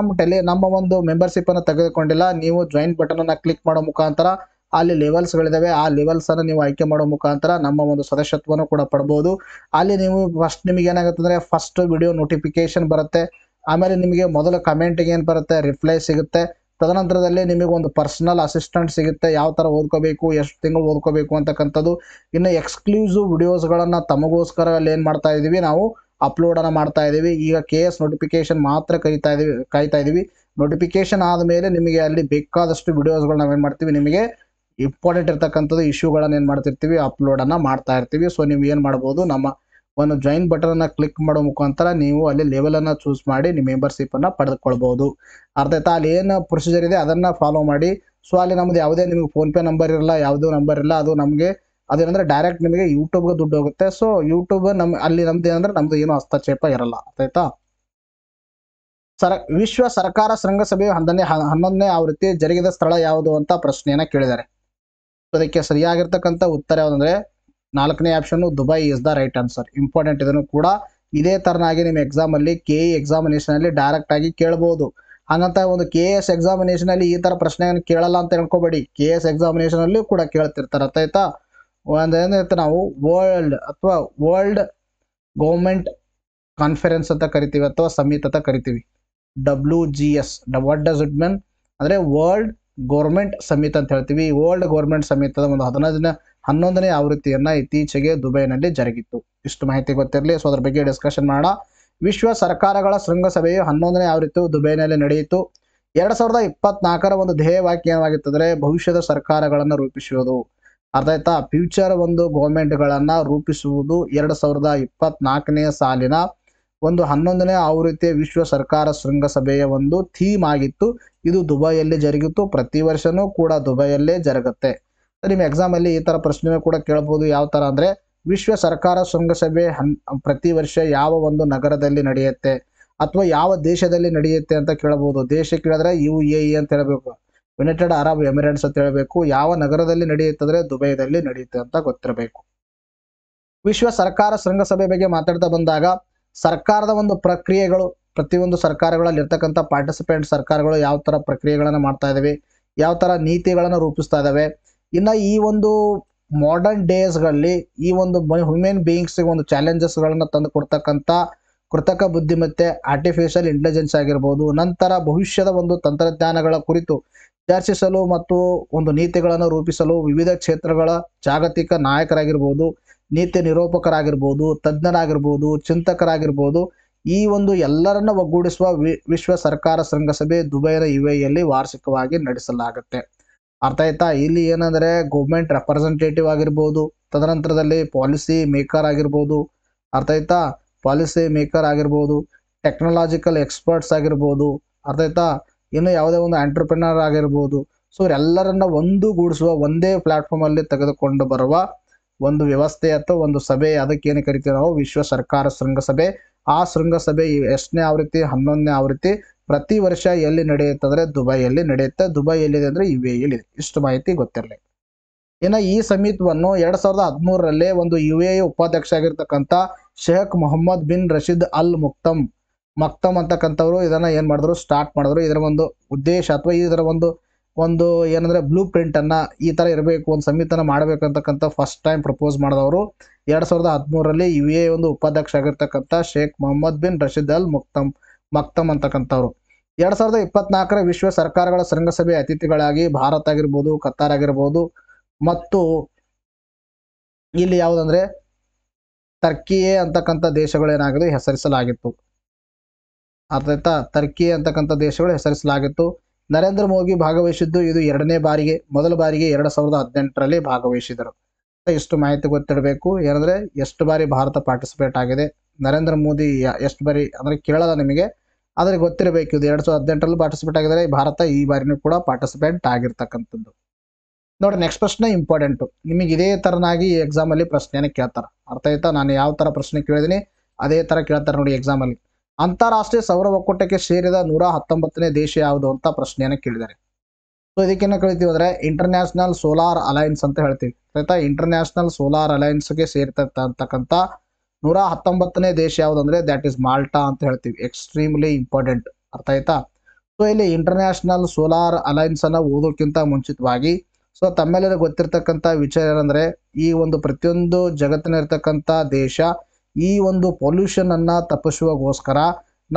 ನಮ್ಮ ಒಂದು ಮೆಂಬರ್ಶಿಪ್ ಅನ್ನು ತೆಗೆದುಕೊಂಡಿಲ್ಲ, ನೀವು ಜಾಯಿನ್ ಬಟನ್ ಅನ್ನ ಕ್ಲಿಕ್ ಮಾಡೋ ಮುಖಾಂತರ ಅಲ್ಲಿ ಲೆವೆಲ್ಸ್ಗಳಿದಾವೆ, ಆ ಲೆವೆಲ್ಸ್ ಅನ್ನು ನೀವು ಆಯ್ಕೆ ಮಾಡೋ ಮುಖಾಂತರ ನಮ್ಮ ಒಂದು ಸದಸ್ಯತ್ವವನ್ನು ಕೂಡ ಪಡ್ಬೋದು. ಅಲ್ಲಿ ನೀವು ಫಸ್ಟ್ ನಿಮಗೆ ಏನಾಗುತ್ತೆ ಅಂದ್ರೆ ಫಸ್ಟ್ ವಿಡಿಯೋ ನೋಟಿಫಿಕೇಶನ್ ಬರುತ್ತೆ. ಆಮೇಲೆ ನಿಮಗೆ ಮೊದಲ ಕಮೆಂಟ್ಗೆ ಏನು ಬರುತ್ತೆ ರಿಪ್ಲೈ ಸಿಗುತ್ತೆ. ತದನಂತರದಲ್ಲಿ ನಿಮಗೆ ಒಂದು ಪರ್ಸನಲ್ ಅಸಿಸ್ಟೆಂಟ್ ಸಿಗುತ್ತೆ, ಯಾವ ಥರ ಓದ್ಕೋಬೇಕು, ಎಷ್ಟು ತಿಂಗಳು ಓದ್ಕೋಬೇಕು ಅಂತಕ್ಕಂಥದ್ದು. ಇನ್ನು ಎಕ್ಸ್ಕ್ಲೂಸಿವ್ ವಿಡಿಯೋಸ್ಗಳನ್ನು ತಮಗೋಸ್ಕರ ಅಲ್ಲಿ ಏನು ಮಾಡ್ತಾ ಇದ್ದೀವಿ ನಾವು ಅಪ್ಲೋಡನ್ನು ಮಾಡ್ತಾ ಇದ್ದೀವಿ. ಈಗ KS ನೋಟಿಫಿಕೇಶನ್ ಮಾತ್ರ ಕಾಯ್ತಾ ಇದ್ದೀವಿ. ನೋಟಿಫಿಕೇಶನ್ ಆದಮೇಲೆ ನಿಮಗೆ ಅಲ್ಲಿ ಬೇಕಾದಷ್ಟು ವಿಡಿಯೋಸ್ಗಳು ನಾವೇನು ಮಾಡ್ತೀವಿ, ನಿಮಗೆ ಇಂಪಾರ್ಟೆಂಟ್ ಇರ್ತಕ್ಕಂಥದ್ದು ಇಶ್ಯೂಗಳನ್ನು ಏನು ಮಾಡ್ತಿರ್ತೀವಿ ಅಪ್ಲೋಡನ್ನು ಮಾಡ್ತಾ ಇರ್ತೀವಿ. ಸೊ ನೀವು ಏನು ಮಾಡ್ಬೋದು, ನಮ್ಮ ಒಂದು ಜಾಯಿನ್ ಬಟನನ್ನು ಕ್ಲಿಕ್ ಮಾಡೋ ಮುಖಾಂತರ ನೀವು ಅಲ್ಲಿ ಲೆವೆಲನ್ನು ಚೂಸ್ ಮಾಡಿ ನಿಮ್ಮ ಮೆಂಬರ್ಶಿಪ್ಪನ್ನು ಪಡೆದುಕೊಳ್ಬೋದು. ಅರ್ಥ ಆಯ್ತಾ? ಅಲ್ಲಿ ಏನು ಪ್ರೊಸೀಜರ್ ಇದೆ ಅದನ್ನು ಫಾಲೋ ಮಾಡಿ. ಸೊ ಅಲ್ಲಿ ನಮ್ಮದು ಯಾವುದೇ ನಿಮಗೆ ಫೋನ್ಪೇ ನಂಬರ್ ಇರಲ್ಲ, ಯಾವುದೂ ನಂಬರ್ ಇಲ್ಲ. ಅದು ನಮಗೆ ಅದೇನಂದರೆ ಡೈರೆಕ್ಟ್ ನಿಮಗೆ ಯೂಟ್ಯೂಬ್ಗೆ ದುಡ್ಡು ಹೋಗುತ್ತೆ. ಸೊ ಯೂಟ್ಯೂಬ್ ಅಲ್ಲಿ ನಮ್ದು ಏನಂದರೆ ನಮ್ಮದು ಏನೂ ಹಸ್ತಕ್ಷೇಪ ಇರಲ್ಲ. ಅರ್ಥ ಆಯ್ತಾ? ವಿಶ್ವ ಸರ್ಕಾರ ಶೃಂಗಸಭೆಯು 11ನೇ ಆವೃತ್ತಿ ಜರುಗಿದ ಸ್ಥಳ ಯಾವುದು ಅಂತ ಪ್ರಶ್ನೆಯನ್ನು ಕೇಳಿದ್ದಾರೆ. ಅದಕ್ಕೆ ಸರಿಯಾಗಿರ್ತಕ್ಕಂಥ ಉತ್ತರ ಯಾವುದಂದ್ರೆ 4ನೇ option Dubai is the right answer. Important. ಇದನ್ನು ಕೂಡ ಇದೇ ತರನಾಗಿ ನಿಮ್ಮ ಎಕ್ಸಾಮಲ್ಲಿ KE ಎಕ್ಸಾಮಿನೇಷನಲ್ಲಿ ಡೈರೆಕ್ಟ್ ಆಗಿ ಕೇಳ್ಬೋದು. ಹಾಗಂತ ಒಂದು KS ಎಕ್ಸಾಮಿನೇಷನಲ್ಲಿ ಈ ಥರ ಪ್ರಶ್ನೆಯನ್ನು ಕೇಳಲ್ಲ ಅಂತ ಹೇಳ್ಕೊಬೇಡಿ. KS ಎಕ್ಸಾಮಿನೇಷನಲ್ಲಿ ಕೂಡ ಕೇಳ್ತಿರ್ತಾರೆ. ಅರ್ಥ ಆಯ್ತಾ? ಒಂದೇನೈತೆ ನಾವು ವರ್ಲ್ಡ್ ಗೌರ್ಮೆಂಟ್ ಕಾನ್ಫರೆನ್ಸ್ ಅಂತ ಕರಿತೀವಿ ಅಥವಾ ಸಮಿಟ್ ಅಂತ ಕರಿತೀವಿ. WGS. What does it mean ಅಂದರೆ ವರ್ಲ್ಡ್ ಗೌರ್ಮೆಂಟ್ ಸಮಿಟ್ ಅಂತ ಹೇಳ್ತೀವಿ. ವರ್ಲ್ಡ್ ಗೌರ್ಮೆಂಟ್ ಸಮಿಟದ ಒಂದು 11ನೇ ಆವೃತ್ತಿಯನ್ನು ಇತ್ತೀಚೆಗೆ ದುಬೈನಲ್ಲಿ ಜರುಗಿತ್ತು. ಇಷ್ಟು ಮಾಹಿತಿ ಗೊತ್ತಿರಲಿ. ಸೊ ಅದ್ರ ಬಗ್ಗೆ ಡಿಸ್ಕಷನ್ ಮಾಡೋಣ. ವಿಶ್ವ ಸರ್ಕಾರಗಳ ಶೃಂಗಸಭೆಯು 11ನೇ ಆವೃತ್ತಿಯು ದುಬೈನಲ್ಲಿ ನಡೆಯಿತು. 2024ರ ಒಂದು ಧ್ಯೇಯವಾಕ್ಯ ಏನಾಗಿತ್ತಂದರೆ ಭವಿಷ್ಯದ ಸರ್ಕಾರಗಳನ್ನು ರೂಪಿಸುವುದು. ಅರ್ಥ ಆಯ್ತಾ? ಫ್ಯೂಚರ್ ಒಂದು ಗೌರ್ಮೆಂಟ್ಗಳನ್ನು ರೂಪಿಸುವುದು 2024ನೇ ಸಾಲಿನ ಒಂದು 11ನೇ ಆವೃತ್ತಿಯ ವಿಶ್ವ ಸರ್ಕಾರ ಶೃಂಗಸಭೆಯ ಒಂದು ಥೀಮ್ ಆಗಿತ್ತು. ಇದು ದುಬೈಯಲ್ಲಿ ಜರುಗಿತ್ತು. ಪ್ರತಿ ವರ್ಷನೂ ಕೂಡ ದುಬೈಯಲ್ಲೇ ಜರುಗುತ್ತೆ. ನಿಮ್ಮ ಎಕ್ಸಾಮಲ್ಲಿ ಈ ಥರ ಪ್ರಶ್ನೆ ಕೂಡ ಕೇಳ್ಬೋದು. ಯಾವ ಥರ ಅಂದರೆ ವಿಶ್ವ ಸರ್ಕಾರ ಶೃಂಗಸಭೆ ಪ್ರತಿ ವರ್ಷ ಯಾವ ಒಂದು ನಗರದಲ್ಲಿ ನಡೆಯುತ್ತೆ ಅಥವಾ ಯಾವ ದೇಶದಲ್ಲಿ ನಡೆಯುತ್ತೆ ಅಂತ ಕೇಳ್ಬೋದು. ದೇಶ ಕೇಳಿದ್ರೆ UAE ಅಂತ ಹೇಳಬೇಕು, ಯುನೈಟೆಡ್ ಅರಬ್ ಎಮಿರೇಟ್ಸ್ ಅಂತ ಹೇಳಬೇಕು. ಯಾವ ನಗರದಲ್ಲಿ ನಡೆಯುತ್ತೆ ಅಂದರೆ ದುಬೈದಲ್ಲಿ ನಡೆಯುತ್ತೆ ಅಂತ ಗೊತ್ತಿರಬೇಕು. ವಿಶ್ವ ಸರ್ಕಾರ ಶೃಂಗಸಭೆ ಬಗ್ಗೆ ಮಾತಾಡ್ತಾ ಬಂದಾಗ ಸರ್ಕಾರದ ಒಂದು ಪ್ರಕ್ರಿಯೆಗಳು, ಪ್ರತಿಯೊಂದು ಸರ್ಕಾರಗಳಲ್ಲಿ ಇರ್ತಕ್ಕಂಥ ಪಾರ್ಟಿಸಿಪೆಂಟ್ ಸರ್ಕಾರಗಳು ಯಾವ ಥರ ಪ್ರಕ್ರಿಯೆಗಳನ್ನು ಮಾಡ್ತಾ ಇದ್ದಾವೆ, ಯಾವ ಥರ ನೀತಿಗಳನ್ನು ರೂಪಿಸ್ತಾ ಇದ್ದಾವೆ. ಇನ್ನು ಈ ಒಂದು ಮಾಡರ್ನ್ ಡೇಸ್ಗಳಲ್ಲಿ ಈ ಒಂದು ಹ್ಯೂಮನ್ ಬೀಯಿಂಗ್ಸ್ಗೆ ಒಂದು ಚಾಲೆಂಜಸ್ಗಳನ್ನು ತಂದು ಕೊಡ್ತಕ್ಕಂಥ ಕೃತಕ ಬುದ್ಧಿಮತ್ತೆ, ಆರ್ಟಿಫಿಷಿಯಲ್ ಇಂಟೆಲಿಜೆನ್ಸ್ ಆಗಿರ್ಬೋದು, ನಂತರ ಭವಿಷ್ಯದ ಒಂದು ತಂತ್ರಜ್ಞಾನಗಳ ಕುರಿತು ಚರ್ಚಿಸಲು ಮತ್ತು ಒಂದು ನೀತಿಗಳನ್ನು ರೂಪಿಸಲು ವಿವಿಧ ಕ್ಷೇತ್ರಗಳ ಜಾಗತಿಕ ನಾಯಕರಾಗಿರ್ಬೋದು, ನೀತಿ ನಿರೂಪಕರಾಗಿರ್ಬೋದು, ತಜ್ಞರಾಗಿರ್ಬೋದು, ಚಿಂತಕರಾಗಿರ್ಬೋದು, ಈ ಒಂದು ಎಲ್ಲರನ್ನ ಒಗ್ಗೂಡಿಸುವ ವಿಶ್ವ ಸರ್ಕಾರ ಶೃಂಗಸಭೆ ದುಬೈನ UAEಯಲ್ಲಿ ವಾರ್ಷಿಕವಾಗಿ ನಡೆಸಲಾಗುತ್ತೆ. ಅರ್ಥ ಆಯ್ತಾ? ಇಲ್ಲಿ ಏನಂದರೆ ಗೌರ್ಮೆಂಟ್ ರೆಪ್ರೆಸೆಂಟೇಟಿವ್ ಆಗಿರ್ಬೋದು, ತದನಂತರದಲ್ಲಿ ಪಾಲಿಸಿ ಮೇಕರ್ ಆಗಿರ್ಬೋದು. ಅರ್ಥ ಆಯ್ತಾ? ಪಾಲಿಸಿ ಮೇಕರ್ ಆಗಿರ್ಬೋದು, ಟೆಕ್ನಾಲಜಿಕಲ್ ಎಕ್ಸ್ಪರ್ಟ್ಸ್ ಆಗಿರ್ಬೋದು. ಅರ್ಥ ಆಯ್ತಾ? ಇನ್ನು ಯಾವುದೇ ಒಂದು ಆಂಟ್ರಪ್ರಿನರ್ ಆಗಿರ್ಬೋದು. ಸೊ ಇವರೆಲ್ಲರನ್ನ ಒಂದುಗೂಡಿಸುವ ಒಂದೇ ಪ್ಲಾಟ್ಫಾರ್ಮಲ್ಲಿ ತೆಗೆದುಕೊಂಡು ಬರುವ ಒಂದು ವ್ಯವಸ್ಥೆ ಅಥವಾ ಒಂದು ಸಭೆ, ಅದಕ್ಕೇನು ಕರಿತೀವಿ ನಾವು ವಿಶ್ವ ಸರ್ಕಾರ ಶೃಂಗಸಭೆ. ಆ ಶೃಂಗಸಭೆ ಎಷ್ಟನೇ ಆವೃತ್ತಿ? 11ನೇ ಆವೃತ್ತಿ. ಪ್ರತಿ ವರ್ಷ ಎಲ್ಲಿ ನಡೆಯುತ್ತೆ ಅಂದರೆ ದುಬೈಯಲ್ಲಿ ನಡೆಯುತ್ತೆ. ದುಬೈ ಎಲ್ಲಿದೆ ಅಂದರೆ UAEಯಲ್ಲಿದೆ. ಇಷ್ಟು ಮಾಹಿತಿ ಗೊತ್ತಿರಲಿ. ಇನ್ನು ಈ ಸಮಿತಿಯನ್ನು 2013ರಲ್ಲಿ ಒಂದು UAE ಉಪಾಧ್ಯಕ್ಷ ಆಗಿರ್ತಕ್ಕಂಥ ಶೇಖ್ ಮೊಹಮ್ಮದ್ ಬಿನ್ ರಶೀದ್ ಅಲ್ ಮಕ್ತಮ್ ಅಂತಕ್ಕಂಥವ್ರು ಇದನ್ನು ಏನು ಮಾಡಿದ್ರು, ಸ್ಟಾರ್ಟ್ ಮಾಡಿದ್ರು. ಇದರ ಒಂದು ಉದ್ದೇಶ ಅಥವಾ ಇದರ ಒಂದು ಏನಂದರೆ ಬ್ಲೂ ಪ್ರಿಂಟನ್ನು ಈ ಥರ ಇರಬೇಕು, ಒಂದು ಸಮಿತಿಯನ್ನು ಮಾಡಬೇಕಂತಕ್ಕಂಥ ಫಸ್ಟ್ ಟೈಮ್ ಪ್ರಪೋಸ್ ಮಾಡಿದವರು 2013ರಲ್ಲಿ UAE ಒಂದು ಉಪಾಧ್ಯಕ್ಷ ಆಗಿರ್ತಕ್ಕಂಥ ಶೇಖ್ ಮೊಹಮ್ಮದ್ ಬಿನ್ ರಶೀದ್ ಅಲ್ ಮಕ್ತಮ್ ಅಂತಕ್ಕಂಥವ್ರು. 2024ರ ವಿಶ್ವ ಸರ್ಕಾರಗಳ ಶೃಂಗಸಭೆ ಅತಿಥಿಗಳಾಗಿ ಭಾರತ ಆಗಿರ್ಬೋದು, ಕತಾರ್ ಆಗಿರ್ಬೋದು ಮತ್ತು ಇಲ್ಲಿ ಯಾವುದಂದ್ರೆ ಟರ್ಕಿಯೇ ಅಂತಕ್ಕಂಥ ದೇಶಗಳು ಏನಾಗಿದೆ ಹೆಸರಿಸಲಾಗಿತ್ತು. ಅರ್ಥ ಆಯ್ತಾ? ಟರ್ಕಿ ಅಂತಕ್ಕಂಥ ದೇಶಗಳು ಹೆಸರಿಸಲಾಗಿತ್ತು. ನರೇಂದ್ರ ಮೋದಿ ಭಾಗವಹಿಸಿದ್ದು ಇದು 2ನೇ ಬಾರಿಗೆ. ಮೊದಲ ಬಾರಿಗೆ 2018ರಲ್ಲಿ ಭಾಗವಹಿಸಿದರು. ಇಷ್ಟು ಮಾಹಿತಿ ಗೊತ್ತಿರಬೇಕು. ಏನಂದರೆ ಎಷ್ಟು ಬಾರಿ ಭಾರತ ಪಾರ್ಟಿಸಿಪೇಟ್ ಆಗಿದೆ, ನರೇಂದ್ರ ಮೋದಿ ಎಷ್ಟು ಬಾರಿ ಅಂದರೆ ಕೇಳಲ್ಲ ನಿಮಗೆ, ಆದರೆ ಗೊತ್ತಿರಬೇಕು. ಇದು 2018ರಲ್ಲಿ ಪಾರ್ಟಿಸಿಪೇಟ್ ಆಗಿದ್ದಾರೆ. ಭಾರತ ಈ ಬಾರಿನೂ ಕೂಡ ಪಾರ್ಟಿಸಿಪೇಟ್ ಆಗಿರ್ತಕ್ಕಂಥದ್ದು. ನೋಡಿ, ನೆಕ್ಸ್ಟ್ ಪ್ರಶ್ನೆ ಇಂಪಾರ್ಟೆಂಟು. ನಿಮಗೆ ಇದೇ ಥರನಾಗಿ ಈ ಎಕ್ಸಾಮಲ್ಲಿ ಪ್ರಶ್ನೆಯನ್ನು ಕೇಳ್ತಾರೆ. ಅರ್ಥ ಆಯ್ತಾ? ನಾನು ಯಾವ ಥರ ಪ್ರಶ್ನೆ ಕೇಳಿದ್ದೀನಿ ಅದೇ ಥರ ಕೇಳ್ತಾರೆ ನೋಡಿ ಎಕ್ಸಾಮಲ್ಲಿ. ಅಂತಾರಾಷ್ಟ್ರೀಯ ಸೌರ ಒಕ್ಕೂಟಕ್ಕೆ ಸೇರಿದ 119ನೇ ದೇಶ ಯಾವುದು ಅಂತ ಪ್ರಶ್ನೆಯನ್ನು ಕೇಳಿದ್ದಾರೆ. ಸೊ ಇದಕ್ಕೇನು ಕಳಿತೀವಿ ಅಂದರೆ ಇಂಟರ್ನ್ಯಾಷನಲ್ ಸೋಲಾರ್ ಅಲೈನ್ಸ್ ಅಂತ ಹೇಳ್ತೀವಿ. ಆಯ್ತಾ? ಇಂಟರ್ನ್ಯಾಷನಲ್ ಸೋಲಾರ್ ಅಲೈನ್ಸ್ಗೆ ಸೇರ್ತಕ್ಕಂಥ 119ನೇ ದೇಶ ಯಾವುದು ಅಂದರೆ ದ್ಯಾಟ್ ಈಸ್ ಮಾಲ್ಟಾ ಅಂತ ಹೇಳ್ತೀವಿ. Extremely important. ಅರ್ಥ ಆಯ್ತಾ? ಸೊ ಇಲ್ಲಿ ಇಂಟರ್ನ್ಯಾಷನಲ್ ಸೋಲಾರ್ ಅಲೈನ್ಸ್ ಅನ್ನು ಓದೋಕ್ಕಿಂತ ಮುಂಚಿತವಾಗಿ ಸೊ ತಮ್ಮೆಲ್ಲರೂ ಗೊತ್ತಿರ್ತಕ್ಕಂಥ ವಿಚಾರ ಏನಂದರೆ ಈ ಒಂದು ಪ್ರತಿಯೊಂದು ಜಗತ್ತಿನ ಇರ್ತಕ್ಕಂಥ ದೇಶ ಈ ಒಂದು ಪೊಲ್ಯೂಷನ್ ಅನ್ನ ತಪ್ಪಿಸುವಗೋಸ್ಕರ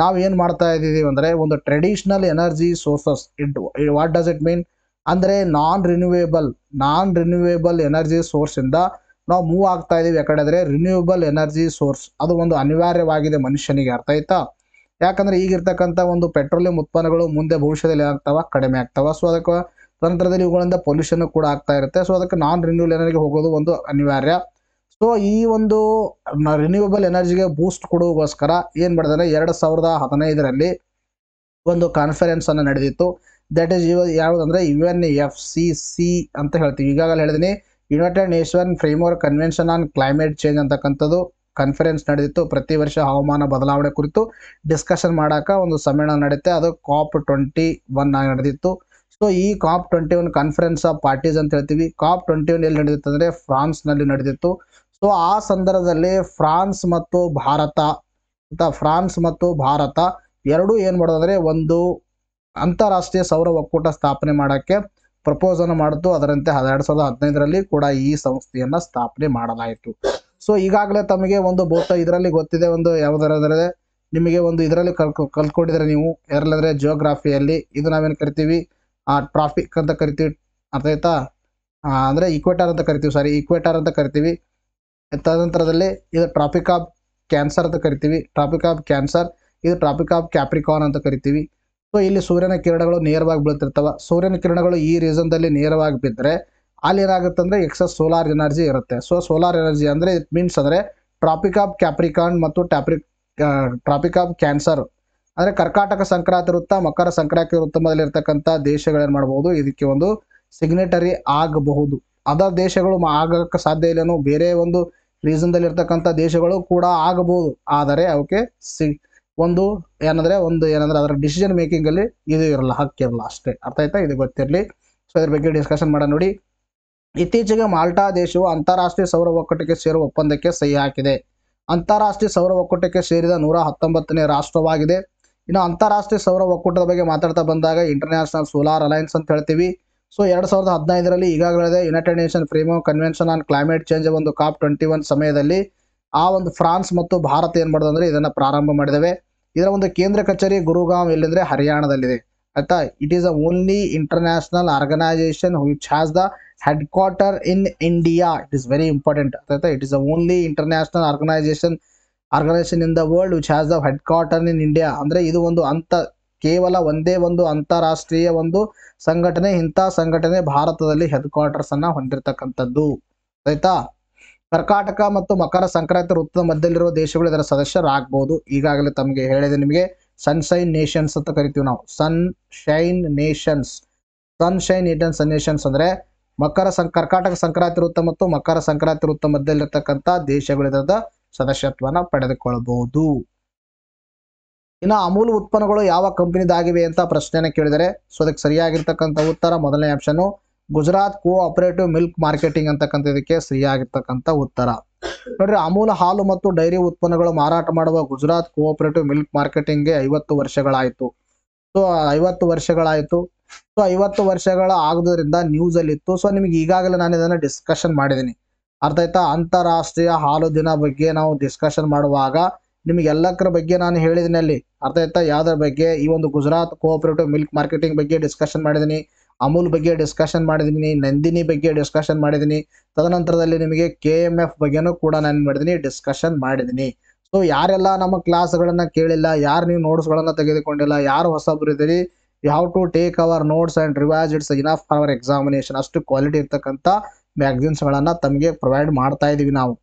ನಾವು ಏನು ಮಾಡ್ತಾ ಇದ್ದೀವಿ ಅಂದರೆ ಒಂದು traditional energy sources what does it mean ಅಂದರೆ ನಾನ್ ರಿನ್ಯೂವೇಬಲ್ ಎನರ್ಜಿ ಸೋರ್ಸಿಂದ ನಾವು ಮೂವ್ ಆಗ್ತಾ ಇದ್ದೀವಿ ಯಾಕಡೆ ಅಂದರೆ ರಿನ್ಯೂವೇಬಲ್ ಎನರ್ಜಿ ಸೋರ್ಸ್ ಅದು ಒಂದು ಅನಿವಾರ್ಯವಾಗಿದೆ ಮನುಷ್ಯನಿಗೆ, ಅರ್ಥ ಆಯ್ತಾ? ಯಾಕಂದರೆ ಈಗಿರ್ತಕ್ಕಂಥ ಒಂದು ಪೆಟ್ರೋಲಿಯಂ ಉತ್ಪನ್ನಗಳು ಮುಂದೆ ಭವಿಷ್ಯದಲ್ಲಿ ಏನಾಗ್ತಾವ, ಕಡಿಮೆ ಆಗ್ತಾವ. ಸೊ ಅದಕ್ಕೆ ನಂತರದಲ್ಲಿ ಇವುಗಳಿಂದ ಪೊಲ್ಯೂಷನ್ ಕೂಡ ಆಗ್ತಾ ಇರುತ್ತೆ. ಸೊ ಅದಕ್ಕೆ ನಾನ್ ರಿನ್ಯೂವಲ್ ಎನರ್ಜಿಗೆ ಹೋಗೋದು ಒಂದು ಅನಿವಾರ್ಯ. ಸೊ ಈ ಒಂದು ರಿನ್ಯೂವಬಲ್ ಎನರ್ಜಿಗೆ ಬೂಸ್ಟ್ ಕೊಡುವಗೋಸ್ಕರ ಏನು ಮಾಡಿದ್ರೆ 2015ರಲ್ಲಿ ಒಂದು ಕಾನ್ಫರೆನ್ಸ್ ಅನ್ನು ನಡೆದಿತ್ತು. ದಟ್ ಈಸ್ ಯಾವುದಂದ್ರೆ UNFCC ಅಂತ ಹೇಳ್ತೀವಿ. ಈಗಾಗಲೇ ಹೇಳಿದೀನಿ, United nation framework convention on climate change ಅಂತಕ್ಕಂಥದ್ದು ಕಾನ್ಫರೆನ್ಸ್ ನಡೆದಿತ್ತು. ಪ್ರತಿ ವರ್ಷ ಹವಾಮಾನ ಬದಲಾವಣೆ ಕುರಿತು ಡಿಸ್ಕಷನ್ ಮಾಡಾಕ ಒಂದು ಸಮ್ಮೇಳನ ನಡೆಯುತ್ತೆ. ಅದು COP21 ನಡೆದಿತ್ತು. ಸೊ ಈ COP21 ಕಾನ್ಫರೆನ್ಸ್ ಆಫ್ ಪಾರ್ಟೀಸ್ ಅಂತ ಹೇಳ್ತೀವಿ. COP21 ಎಲ್ಲಿ ನಡೆದಿತ್ತು ಅಂದರೆ ಫ್ರಾನ್ಸ್ನಲ್ಲಿ ನಡೆದಿತ್ತು. ಸೊ ಆ ಸಂದರ್ಭದಲ್ಲಿ ಫ್ರಾನ್ಸ್ ಮತ್ತು ಭಾರತ ಎರಡೂ ಏನು ಮಾಡೋದಂದರೆ ಒಂದು ಅಂತಾರಾಷ್ಟ್ರೀಯ ಸೌರ ಒಕ್ಕೂಟ ಸ್ಥಾಪನೆ ಮಾಡೋಕ್ಕೆ ಪ್ರಪೋಸನ್ನು ಮಾಡಿದ್ದು. ಅದರಂತೆ 2015ರಲ್ಲಿ ಕೂಡ ಈ ಸಂಸ್ಥೆಯನ್ನು ಸ್ಥಾಪನೆ ಮಾಡಲಾಯಿತು. ಸೊ ಈಗಾಗಲೇ ತಮಗೆ ಒಂದು ಇದರಲ್ಲಿ ಗೊತ್ತಿದೆ, ಒಂದು ಯಾವುದರಂದರೆ ನಿಮಗೆ ಒಂದು ಇದರಲ್ಲಿ ಕಲ್ತ್ಕೊಂಡಿದ್ರೆ ನೀವು ಯಾರಲ್ಲಂದರೆ ಜಿಯೋಗ್ರಾಫಿಯಲ್ಲಿ. ಇದು ನಾವೇನು ಕರಿತೀವಿ, ಟ್ರಾಫಿಕ್ ಅಂತ ಕರಿತೀವಿ, ಅರ್ಥ ಆಯ್ತಾ? ಅಂದರೆ ಈಕ್ವೇಟರ್ ಅಂತ ಕರಿತೀವಿ. ತದನಂತರದಲ್ಲಿ ಇದು ಟ್ರಾಪಿಕ್ ಆಫ್ ಕ್ಯಾನ್ಸರ್ ಅಂತ ಕರಿತೀವಿ. ಇದು ಟ್ರಾಪಿಕ್ ಆಫ್ ಕ್ಯಾಪ್ರಿಕಾನ್ ಅಂತ ಕರಿತೀವಿ. ಸೊ ಇಲ್ಲಿ ಸೂರ್ಯನ ಕಿರಣಗಳು ನೇರವಾಗಿ ಬೀಳ್ತಿರ್ತವೆ. ಸೂರ್ಯನ ಕಿರಣಗಳು ಈ ರೀಸನ್ದಲ್ಲಿ ನೇರವಾಗಿ ಬಿದ್ದರೆ ಅಲ್ಲಿ ಏನಾಗುತ್ತೆ ಅಂದರೆ ಎಕ್ಸಸ್ ಸೋಲಾರ್ ಎನರ್ಜಿ ಇರುತ್ತೆ. ಸೊ ಸೋಲಾರ್ ಎನರ್ಜಿ ಅಂದರೆ ಇಟ್ ಮೀನ್ಸ್ ಅಂದರೆ ಟ್ರಾಪಿಕ್ ಆಫ್ ಕ್ಯಾಪ್ರಿಕಾನ್ ಮತ್ತು ಟ್ರಾಪಿಕ್ ಆಫ್ ಕ್ಯಾನ್ಸರ್ ಅಂದರೆ ಕರ್ಕಾಟಕ ಸಂಕ್ರಾಂತಿ ವೃತ್ತ, ಮಕರ ಸಂಕ್ರಾಂತಿ ವೃತ್ತದಲ್ಲಿರ್ತಕ್ಕಂಥ ದೇಶಗಳೇನು ಮಾಡ್ಬೋದು, ಇದಕ್ಕೆ ಒಂದು ಸಿಗ್ನೇಟರಿ ಆಗಬಹುದು. ಅದರ್ ದೇಶಗಳು ಆಗಕ್ಕೆ ಸಾಧ್ಯ ಇಲ್ಲೇನೋ, ಬೇರೆ ಒಂದು ರೀಸನ್ದಲ್ಲಿ ಇರ್ತಕ್ಕಂಥ ದೇಶಗಳು ಕೂಡ ಆಗಬಹುದು. ಆದರೆ ಅವಕ್ಕೆ ಒಂದು ಏನಂದ್ರೆ ಅದರ ಡಿಸಿಷನ್ ಮೇಕಿಂಗ್ ಅಲ್ಲಿ ಇದು ಇರಲ್ಲ, ಹಕ್ಕಿರಲ್ಲ ಅಷ್ಟೇ, ಅರ್ಥ ಆಯ್ತಾ? ಇದು ಗೊತ್ತಿರಲಿ. ಸೊ ಇದ್ರ ಬಗ್ಗೆ ಡಿಸ್ಕಷನ್ ಮಾಡೋಣ ನೋಡಿ. ಇತ್ತೀಚೆಗೆ ಮಾಲ್ಟಾ ದೇಶವು ಅಂತಾರಾಷ್ಟ್ರೀಯ ಸೌರ ಒಕ್ಕೂಟಕ್ಕೆ ಸೇರುವ ಒಪ್ಪಂದಕ್ಕೆ ಸಹಿ ಹಾಕಿದೆ. ಅಂತಾರಾಷ್ಟ್ರೀಯ ಸೌರ ಒಕ್ಕೂಟಕ್ಕೆ ಸೇರಿದ 119ನೇ ರಾಷ್ಟ್ರವಾಗಿದೆ. ಇನ್ನು ಅಂತಾರಾಷ್ಟ್ರೀಯ ಸೌರ ಒಕ್ಕೂಟದ ಬಗ್ಗೆ ಮಾತಾಡ್ತಾ ಬಂದಾಗ ಇಂಟರ್ನ್ಯಾಷನಲ್ ಸೋಲಾರ್ ಅಲೈನ್ಸ್ ಅಂತ ಹೇಳ್ತೀವಿ. ಸೊ 2015ರಲ್ಲಿ ಈಗಾಗಲೇ United nation framework convention on climate change ಒಂದು COP21 ಸಮಯದಲ್ಲಿ ಆ ಒಂದು ಫ್ರಾನ್ಸ್ ಮತ್ತು ಭಾರತ ಏನು ಮಾಡೋದು ಅಂದರೆ ಇದನ್ನು ಪ್ರಾರಂಭ ಮಾಡಿದವೆ. ಇದರ ಒಂದು ಕೇಂದ್ರ ಕಚೇರಿ ಗುರುಗಾಂವ್ ಎಲ್ಲಿಂದರೆ ಹರಿಯಾಣದಲ್ಲಿದೆ, ಆಯ್ತಾ? It is the only international organisation which has the head quarter in India. It is very important, ಆಯ್ತಾ? It is the only international organisation in the world which has the head quarter in India. ಅಂದರೆ ಇದು ಒಂದು ಕೇವಲ ಒಂದೇ ಒಂದು ಅಂತಾರಾಷ್ಟ್ರೀಯ ಒಂದು ಸಂಘಟನೆ. ಇಂಥ ಸಂಘಟನೆ ಭಾರತದಲ್ಲಿ ಹೆಡ್ ಕ್ವಾರ್ಟರ್ಸ್ ಅನ್ನ ಹೊಂದಿರತಕ್ಕಂಥದ್ದು, ಆಯ್ತಾ? ಕರ್ಕಾಟಕ ಮತ್ತು ಮಕರ ಸಂಕ್ರಾಂತಿ ವೃತ್ತದ ಮಧ್ಯದಲ್ಲಿರುವ ದೇಶಗಳು ಇದರ ಸದಸ್ಯರಾಗಬಹುದು. ಈಗಾಗಲೇ ತಮಗೆ ಹೇಳಿದೆ, ನಿಮಗೆ ಸನ್ಶೈನ್ ನೇಷನ್ಸ್ ಅಂತ ಕರಿತೀವಿ ನಾವು. ಸನ್ಶೈನ್ ನೇಷನ್ಸ್ ಅಂದ್ರೆ ಕರ್ಕಾಟಕ ಸಂಕ್ರಾಂತಿ ವೃತ್ತ ಮತ್ತು ಮಕರ ಸಂಕ್ರಾಂತಿ ವೃತ್ತ ಮಧ್ಯದಲ್ಲಿರ್ತಕ್ಕಂಥ ದೇಶಗಳು ಇದರ ಸದಸ್ಯತ್ವನ ಪಡೆದುಕೊಳ್ಳಬಹುದು. ಇನ್ನು ಅಮೂಲ್ ಉತ್ಪನ್ನಗಳು ಯಾವ ಕಂಪನಿದಾಗಿವೆ ಅಂತ ಪ್ರಶ್ನೆಯನ್ನು ಕೇಳಿದರೆ, ಸೊ ಅದಕ್ಕೆ ಸರಿಯಾಗಿರ್ತಕ್ಕಂಥ ಉತ್ತರ ಮೊದಲನೇ option Gujarat cooperative milk marketing ಅಂತಕ್ಕಂಥ ಇದಕ್ಕೆ ಸರಿಯಾಗಿರ್ತಕ್ಕಂಥ ಉತ್ತರ. ನೋಡ್ರಿ, ಅಮೂಲ್ ಹಾಲು ಮತ್ತು ಡೈರಿ ಉತ್ಪನ್ನಗಳು ಮಾರಾಟ ಮಾಡುವ ಗುಜರಾತ್ ಕೋಆಪರೇಟಿವ್ ಮಿಲ್ಕ್ ಮಾರ್ಕೆಟಿಂಗ್ಗೆ 50 ವರ್ಷಗಳಾಯಿತು. ಸೊ 50 ವರ್ಷಗಳಾಯಿತು. ಸೊ 50 ವರ್ಷಗಳ ಆಗೋದ್ರಿಂದ ನ್ಯೂಸ್ ಅಲ್ಲಿ ಇತ್ತು. ಸೊ ನಿಮಗೆ ಈಗಾಗಲೇ ನಾನು ಇದನ್ನ ಡಿಸ್ಕಷನ್ ಮಾಡಿದ್ದೀನಿ, ಅರ್ಥ ಆಯ್ತಾ? ಅಂತಾರಾಷ್ಟ್ರೀಯ ಹಾಲು ದಿನ ಬಗ್ಗೆ ನಾವು ಡಿಸ್ಕಷನ್ ಮಾಡುವಾಗ ನಿಮಗೆ ಎಲ್ಲಕ್ಕರ ಬಗ್ಗೆ ನಾನು ಹೇಳಿದ್ದೀನಿ ಅಲ್ಲಿ, ಅರ್ಥ ಆಯ್ತಾ? ಯಾವ್ದ್ರ ಬಗ್ಗೆ? ಈ ಒಂದು ಗುಜರಾತ್ ಕೋಆಪರೇಟಿವ್ ಮಿಲ್ಕ್ ಮಾರ್ಕೆಟಿಂಗ್ ಬಗ್ಗೆ ಡಿಸ್ಕಷನ್ ಮಾಡಿದ್ದೀನಿ, ಅಮೂಲ್ ಬಗ್ಗೆ ಡಿಸ್ಕಷನ್ ಮಾಡಿದ್ದೀನಿ, ನಂದಿನಿ ಬಗ್ಗೆ ಡಿಸ್ಕಷನ್ ಮಾಡಿದ್ದೀನಿ. ತದನಂತರದಲ್ಲಿ ನಿಮಗೆ KMF ಬಗ್ಗೆನೂ ಕೂಡ ನಾನು ಮಾಡಿದ್ದೀನಿ, ಡಿಸ್ಕಷನ್ ಮಾಡಿದ್ದೀನಿ. ಸೊ ಯಾರೆಲ್ಲ ನಮ್ಮ ಕ್ಲಾಸ್ಗಳನ್ನ ಕೇಳಿಲ್ಲ, ಯಾರು ನೀವು ನೋಟ್ಸ್ಗಳನ್ನ ತೆಗೆದುಕೊಂಡಿಲ್ಲ, ಯಾರು ಹೊಸಬ್ರು ಇದ್ದೀರಿ, you have to take our notes and revise. It's enough for our examination. ಅಷ್ಟು ಕ್ವಾಲಿಟಿ ಇರ್ತಕ್ಕಂಥ ಮ್ಯಾಗಝಿನ್ಸ್ಗಳನ್ನು ತಮಗೆ ಪ್ರೊವೈಡ್ ಮಾಡ್ತಾ ಇದ್ದೀವಿ ನಾವು.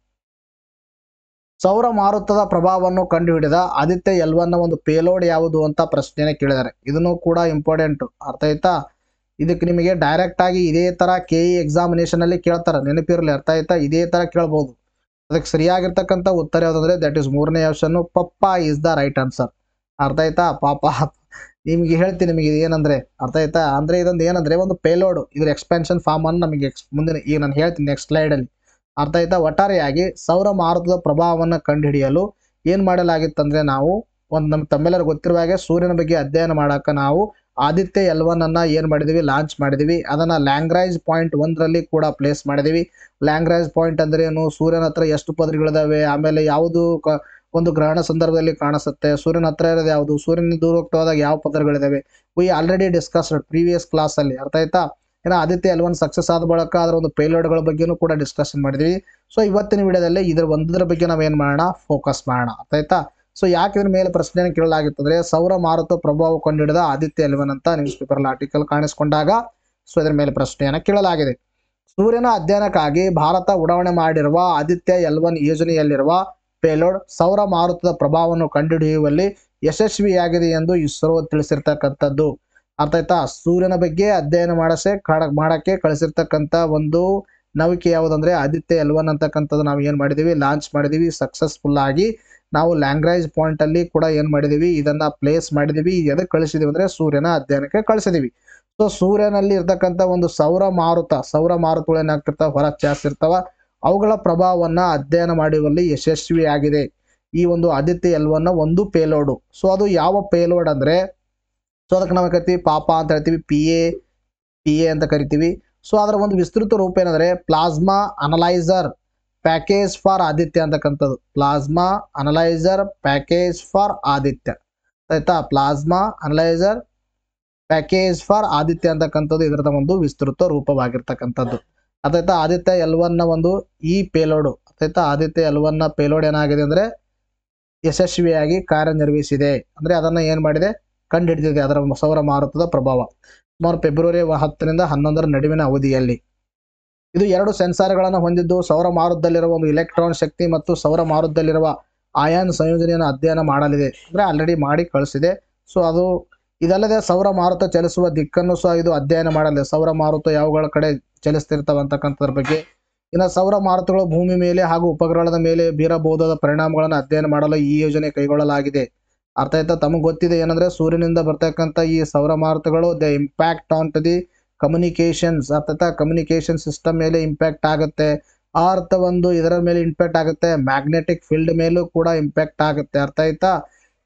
ಸೌರ ಮಾರುತದ ಪ್ರಭಾವವನ್ನು ಕಂಡುಹಿಡಿದ ಆದಿತ್ಯ L1ನ ಒಂದು ಪೇಲೋಡ್ ಯಾವುದು ಅಂತ ಪ್ರಶ್ನೆಯನ್ನು ಕೇಳಿದ್ದಾರೆ. ಇದನ್ನು ಕೂಡ ಇಂಪಾರ್ಟೆಂಟ್, ಅರ್ಥ ಆಯ್ತಾ? ಇದಕ್ಕೆ ನಿಮಗೆ ಡೈರೆಕ್ಟ್ ಆಗಿ ಇದೇ ತರ KE ಎಕ್ಸಾಮಿನೇಷನ್ ಅಲ್ಲಿ ಕೇಳ್ತಾರೆ, ನೆನಪಿರಲಿ, ಅರ್ಥ ಆಯ್ತಾ? ಇದೇ ತರ ಕೇಳ್ಬೋದು. ಅದಕ್ಕೆ ಸರಿಯಾಗಿರ್ತಕ್ಕಂಥ ಉತ್ತರ ಯಾವುದಂದ್ರೆ ದಟ್ ಈಸ್ ಮೂರನೇ option, papa is the right answer, ಅರ್ಥ ಆಯ್ತಾ? ಪಾಪ ನಿಮಗೆ ಹೇಳ್ತೀನಿ, ನಿಮಗೆ ಏನಂದ್ರೆ ಅರ್ಥ ಆಯ್ತಾ? ಅಂದ್ರೆ ಇದೊಂದು ಏನಂದ್ರೆ ಒಂದು ಪೇಲೋಡ್, ಇದ್ರ ಎಕ್ಸ್ಪೆನ್ಷನ್ ಫಾರ್ಮ್ ಅನ್ನು ನಮಗೆ ಮುಂದಿನ ಈಗ ನಾನು ಹೇಳ್ತೀನಿ ನೆಕ್ಸ್ಟ್ ಸ್ಲೈಡ್ ಅಲ್ಲಿ, ಅರ್ಥ ಆಯ್ತಾ? ಒಟ್ಟಾರೆಯಾಗಿ ಸೌರ ಮಾರುತದ ಪ್ರಭಾವವನ್ನು ಕಂಡುಹಿಡಿಯಲು ಏನ್ ಮಾಡಲಾಗಿತ್ತಂದ್ರೆ, ನಾವು ಒಂದು ತಮ್ಮೆಲ್ಲರೂ ಗೊತ್ತಿರುವ ಹಾಗೆ ಸೂರ್ಯನ ಬಗ್ಗೆ ಅಧ್ಯಯನ ಮಾಡಾಕ ನಾವು ಆದಿತ್ಯ L1 ಅನ್ನ ಏನ್ ಮಾಡಿದೀವಿ, ಲಾಂಚ್ ಮಾಡಿದೀವಿ. ಅದನ್ನ ಲ್ಯಾಂಗ್ರಾಜ್ ಪಾಯಿಂಟ್ 1ರಲ್ಲಿ ಕೂಡ ಪ್ಲೇಸ್ ಮಾಡಿದೀವಿ. ಲ್ಯಾಂಗ್ರಾಜ್ ಪಾಯಿಂಟ್ ಅಂದ್ರೆ ಏನು, ಸೂರ್ಯನ ಹತ್ರ ಎಷ್ಟು ಪದರಗಳಿದಾವೆ, ಆಮೇಲೆ ಯಾವುದು ಒಂದು ಗ್ರಹಣ ಸಂದರ್ಭದಲ್ಲಿ ಕಾಣಿಸುತ್ತೆ, ಸೂರ್ಯನ ಹತ್ರ ಇರೋದು ಯಾವುದು, ಸೂರ್ಯನ ದೂರ ಹೋಗ್ತಾ ಹೋದಾಗ ಯಾವ ಪದರಗಳಿದಾವೆ, we already discussed previous class ಅಲ್ಲಿ, ಅರ್ಥ ಆಯ್ತಾ. ಏನೋ ಆದಿತ್ಯ L1 ಸಕ್ಸಸ್ ಆದ ಬಳಿಕ ಅದರ ಒಂದು ಪೇಲೋಡ್ಗಳ ಬಗ್ಗೆನೂ ಕೂಡ ಡಿಸ್ಕಷನ್ ಮಾಡಿದ್ವಿ. ಸೊ ಇವತ್ತಿನ ವಿಡಿಯೋದಲ್ಲಿ ಒಂದರ ಬಗ್ಗೆ ನಾವೇನ್ ಮಾಡೋಣ, ಫೋಕಸ್ ಮಾಡೋಣ, ಅರ್ಥ ಆಯ್ತಾ. ಸೊ ಯಾಕೆ ಇದ್ರ ಮೇಲೆ ಪ್ರಶ್ನೆಯನ್ನು ಕೇಳಲಾಗಿತ್ತಂದ್ರೆ, ಸೌರ ಮಾರುತ ಪ್ರಭಾವ ಕಂಡುಹಿಡಿದ ಆದಿತ್ಯ L1 ಅಂತ ನ್ಯೂಸ್ ಪೇಪರ್ ಆರ್ಟಿಕಲ್ ಕಾಣಿಸಿಕೊಂಡಾಗ ಸೊ ಇದರ ಮೇಲೆ ಪ್ರಶ್ನೆಯನ್ನು ಕೇಳಲಾಗಿದೆ. ಸೂರ್ಯನ ಅಧ್ಯಯನಕ್ಕಾಗಿ ಭಾರತ ಉಡಾವಣೆ ಮಾಡಿರುವ ಆದಿತ್ಯ L1 ಯೋಜನೆಯಲ್ಲಿರುವ ಪೇಲೋಡ್ ಸೌರ ಮಾರುತದ ಪ್ರಭಾವವನ್ನು ಕಂಡುಹಿಡಿಯುವಲ್ಲಿ ಯಶಸ್ವಿಯಾಗಿದೆ ಎಂದು ಇಸ್ರೋ ತಿಳಿಸಿರ್ತಕ್ಕಂಥದ್ದು, ಅರ್ಥ ಆಯ್ತಾ. ಸೂರ್ಯನ ಬಗ್ಗೆ ಅಧ್ಯಯನ ಮಾಡಕ್ಕೆ ಕಳಿಸಿರ್ತಕ್ಕಂಥ ಒಂದು ನೌಕೆ ಯಾವುದಂದ್ರೆ ಆದಿತ್ಯ L1 ಅಂತಕ್ಕಂಥದ್ದು ನಾವು ಏನ್ ಮಾಡಿದೀವಿ, ಲಾಂಚ್ ಮಾಡಿದೀವಿ ಸಕ್ಸಸ್ಫುಲ್ ಆಗಿ. ನಾವು ಲ್ಯಾಂಗ್ರೇಜ್ ಪಾಯಿಂಟ್ ಅಲ್ಲಿ ಕೂಡ ಏನ್ ಮಾಡಿದೀವಿ, ಇದನ್ನ ಪ್ಲೇಸ್ ಮಾಡಿದೀವಿ. ಎದಕ್ಕೆ ಕಳಿಸಿದೀವಿ ಅಂದ್ರೆ ಸೂರ್ಯನ ಅಧ್ಯಯನಕ್ಕೆ ಕಳಿಸಿದೀವಿ. ಸೊ ಸೂರ್ಯನಲ್ಲಿ ಇರ್ತಕ್ಕಂಥ ಒಂದು ಸೌರ ಮಾರುತಗಳು ಏನಾಗ್ತಿರ್ತಾವ, ಹೊರ ಚಾಸ್ತಿರ್ತಾವ, ಅವುಗಳ ಪ್ರಭಾವವನ್ನ ಅಧ್ಯಯನ ಮಾಡುವಲ್ಲಿ ಯಶಸ್ವಿಯಾಗಿದೆ ಈ ಒಂದು ಆದಿತ್ಯ L1 ಒಂದು ಪೇಲೋಡು. ಸೊ ಅದು ಯಾವ ಪೇಲೋಡ್ ಅಂದ್ರೆ, ಸೊ ಅದಕ್ಕೆ ನಾವು ಕರಿತೀವಿ ಪಾಪ ಅಂತ ಹೇಳ್ತೀವಿ, ಪಿ ಎ ಅಂತ ಕರಿತೀವಿ. ಸೊ ಅದರ ಒಂದು ವಿಸ್ತೃತ ರೂಪ ಏನಂದ್ರೆ plasma analyser package for Aditya ಅಂತಕ್ಕಂಥದ್ದು. Plasma analyser package for Aditya, ಆಯ್ತಾ. Plasma analyser package for Aditya ಅಂತಕ್ಕಂಥದ್ದು ಇದರದ ಒಂದು ವಿಸ್ತೃತ ರೂಪವಾಗಿರ್ತಕ್ಕಂಥದ್ದು, ಅದಾಯ್ತಾ. ಆದಿತ್ಯ L1 ಒಂದು ಈ ಪೇಲೋಡು, ಆಯ್ತಾ. ಆದಿತ್ಯ L1 ಪೇಲೋಡ್ ಏನಾಗಿದೆ ಅಂದ್ರೆ ಯಶಸ್ವಿಯಾಗಿ ಕಾರ್ಯನಿರ್ವಹಿಸಿದೆ, ಅಂದ್ರೆ ಅದನ್ನ ಏನ್ ಮಾಡಿದೆ, ಕಂಡುಹಿಡಿದಿದೆ ಅದರ ಸೌರ ಮಾರುತದ ಪ್ರಭಾವ. ಸುಮಾರು ಫೆಬ್ರವರಿ 10ರಿಂದ 11ರ ನಡುವಿನ ಅವಧಿಯಲ್ಲಿ ಇದು 2 ಸೆನ್ಸಾರ್ಗಳನ್ನು ಹೊಂದಿದ್ದು ಸೌರ ಮಾರುತದಲ್ಲಿರುವ ಒಂದು ಎಲೆಕ್ಟ್ರಾನ್ ಶಕ್ತಿ ಮತ್ತು ಸೌರ ಮಾರುತದಲ್ಲಿರುವ ಆಯಾನ್ ಸಂಯೋಜನೆಯನ್ನು ಅಧ್ಯಯನ ಮಾಡಲಿದೆ, ಅಂದ್ರೆ ಆಲ್ರೆಡಿ ಮಾಡಿ ಕಳಿಸಿದೆ. ಸೊ ಅದು ಇದಲ್ಲದೆ ಸೌರ ಮಾರುತ ಚಲಿಸುವ ದಿಕ್ಕನ್ನು ಸಹ ಇದು ಅಧ್ಯಯನ ಮಾಡಲಿದೆ. ಸೌರ ಮಾರುತ ಯಾವಗಳ ಕಡೆ ಚಲಿಸ್ತಿರ್ತಾವ ಅಂತಕ್ಕಂಥದ್ರ ಬಗ್ಗೆ. ಇನ್ನು ಸೌರ ಮಾರುತಗಳು ಭೂಮಿ ಮೇಲೆ ಹಾಗೂ ಉಪಗ್ರಹದ ಮೇಲೆ ಬೀರಬಹುದಾದ ಪರಿಣಾಮಗಳನ್ನು ಅಧ್ಯಯನ ಮಾಡಲು ಈ ಯೋಜನೆ ಕೈಗೊಳ್ಳಲಾಗಿದೆ, ಅರ್ಥ ಆಯ್ತಾ. ತಮಗೆ ಗೊತ್ತಿದೆ ಏನಂದ್ರೆ ಸೂರ್ಯನಿಂದ ಬರ್ತಕ್ಕಂಥ ಈ ಸೌರ ಮಾರುತಗಳು the impact on to the communications, ಅರ್ಥ ಕಮ್ಯುನಿಕೇಶನ್ ಸಿಸ್ಟಮ್ ಮೇಲೆ ಇಂಪ್ಯಾಕ್ಟ್ ಆಗುತ್ತೆ, ಅರ್ಥ ಒಂದು ಇದರ ಮೇಲೆ ಇಂಪ್ಯಾಕ್ಟ್ ಆಗುತ್ತೆ, ಮ್ಯಾಗ್ನೆಟಿಕ್ ಫೀಲ್ಡ್ ಮೇಲೂ ಕೂಡ ಇಂಪ್ಯಾಕ್ಟ್ ಆಗುತ್ತೆ, ಅರ್ಥ ಆಯ್ತಾ.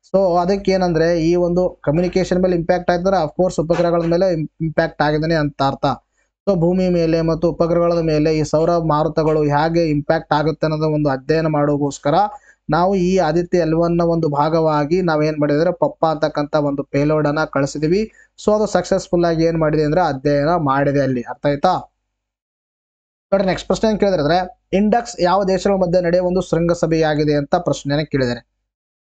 ಸೊ ಅದಕ್ಕೆ ಏನಂದ್ರೆ ಈ ಒಂದು ಕಮ್ಯುನಿಕೇಶನ್ ಮೇಲೆ ಇಂಪ್ಯಾಕ್ಟ್ ಆಗಿದ್ರೆ ಅಫ್ಕೋರ್ಸ್ ಉಪಗ್ರಹಗಳ ಮೇಲೆ ಇಂಪ್ಯಾಕ್ಟ್ ಆಗಿದ್ದಾನೆ ಅಂತ ಅರ್ಥ. ಸೊ ಭೂಮಿ ಮೇಲೆ ಮತ್ತು ಉಪಗ್ರಹಗಳ ಮೇಲೆ ಈ ಸೌರ ಮಾರುತಗಳು ಹೇಗೆ ಇಂಪ್ಯಾಕ್ಟ್ ಆಗುತ್ತೆ ಅನ್ನೋದು ಒಂದು ಅಧ್ಯಯನ ಮಾಡೋಗೋಸ್ಕರ ನಾವು ಈ ಆದಿತ್ಯ L1 ಒಂದು ಭಾಗವಾಗಿ ನಾವೇನ್ ಮಾಡಿದ್ರೆ ಪಪ್ಪ ಅಂತಕ್ಕಂಥ ಒಂದು ಪೇಲೋಡ್ ಅನ್ನ ಕಳಿಸಿದೀವಿ. ಸೊ ಅದು ಸಕ್ಸಸ್ಫುಲ್ ಆಗಿ ಏನ್ ಮಾಡಿದೆ ಅಂದ್ರೆ ಅಧ್ಯಯನ ಮಾಡಿದೆ ಅಲ್ಲಿ, ಅರ್ಥ ಆಯ್ತಾ. ನೋಡಿ ನೆಕ್ಸ್ಟ್ ಪ್ರಶ್ನೆ ಏನ್ ಕೇಳಿದ್ರೆ, ಇಂಡಕ್ಸ್ ಯಾವ ದೇಶಗಳ ಮಧ್ಯೆ ನಡೆಯುವ ಒಂದು ಶೃಂಗಸಭೆಯಾಗಿದೆ ಅಂತ ಪ್ರಶ್ನೆಯನ್ನು ಕೇಳಿದರೆ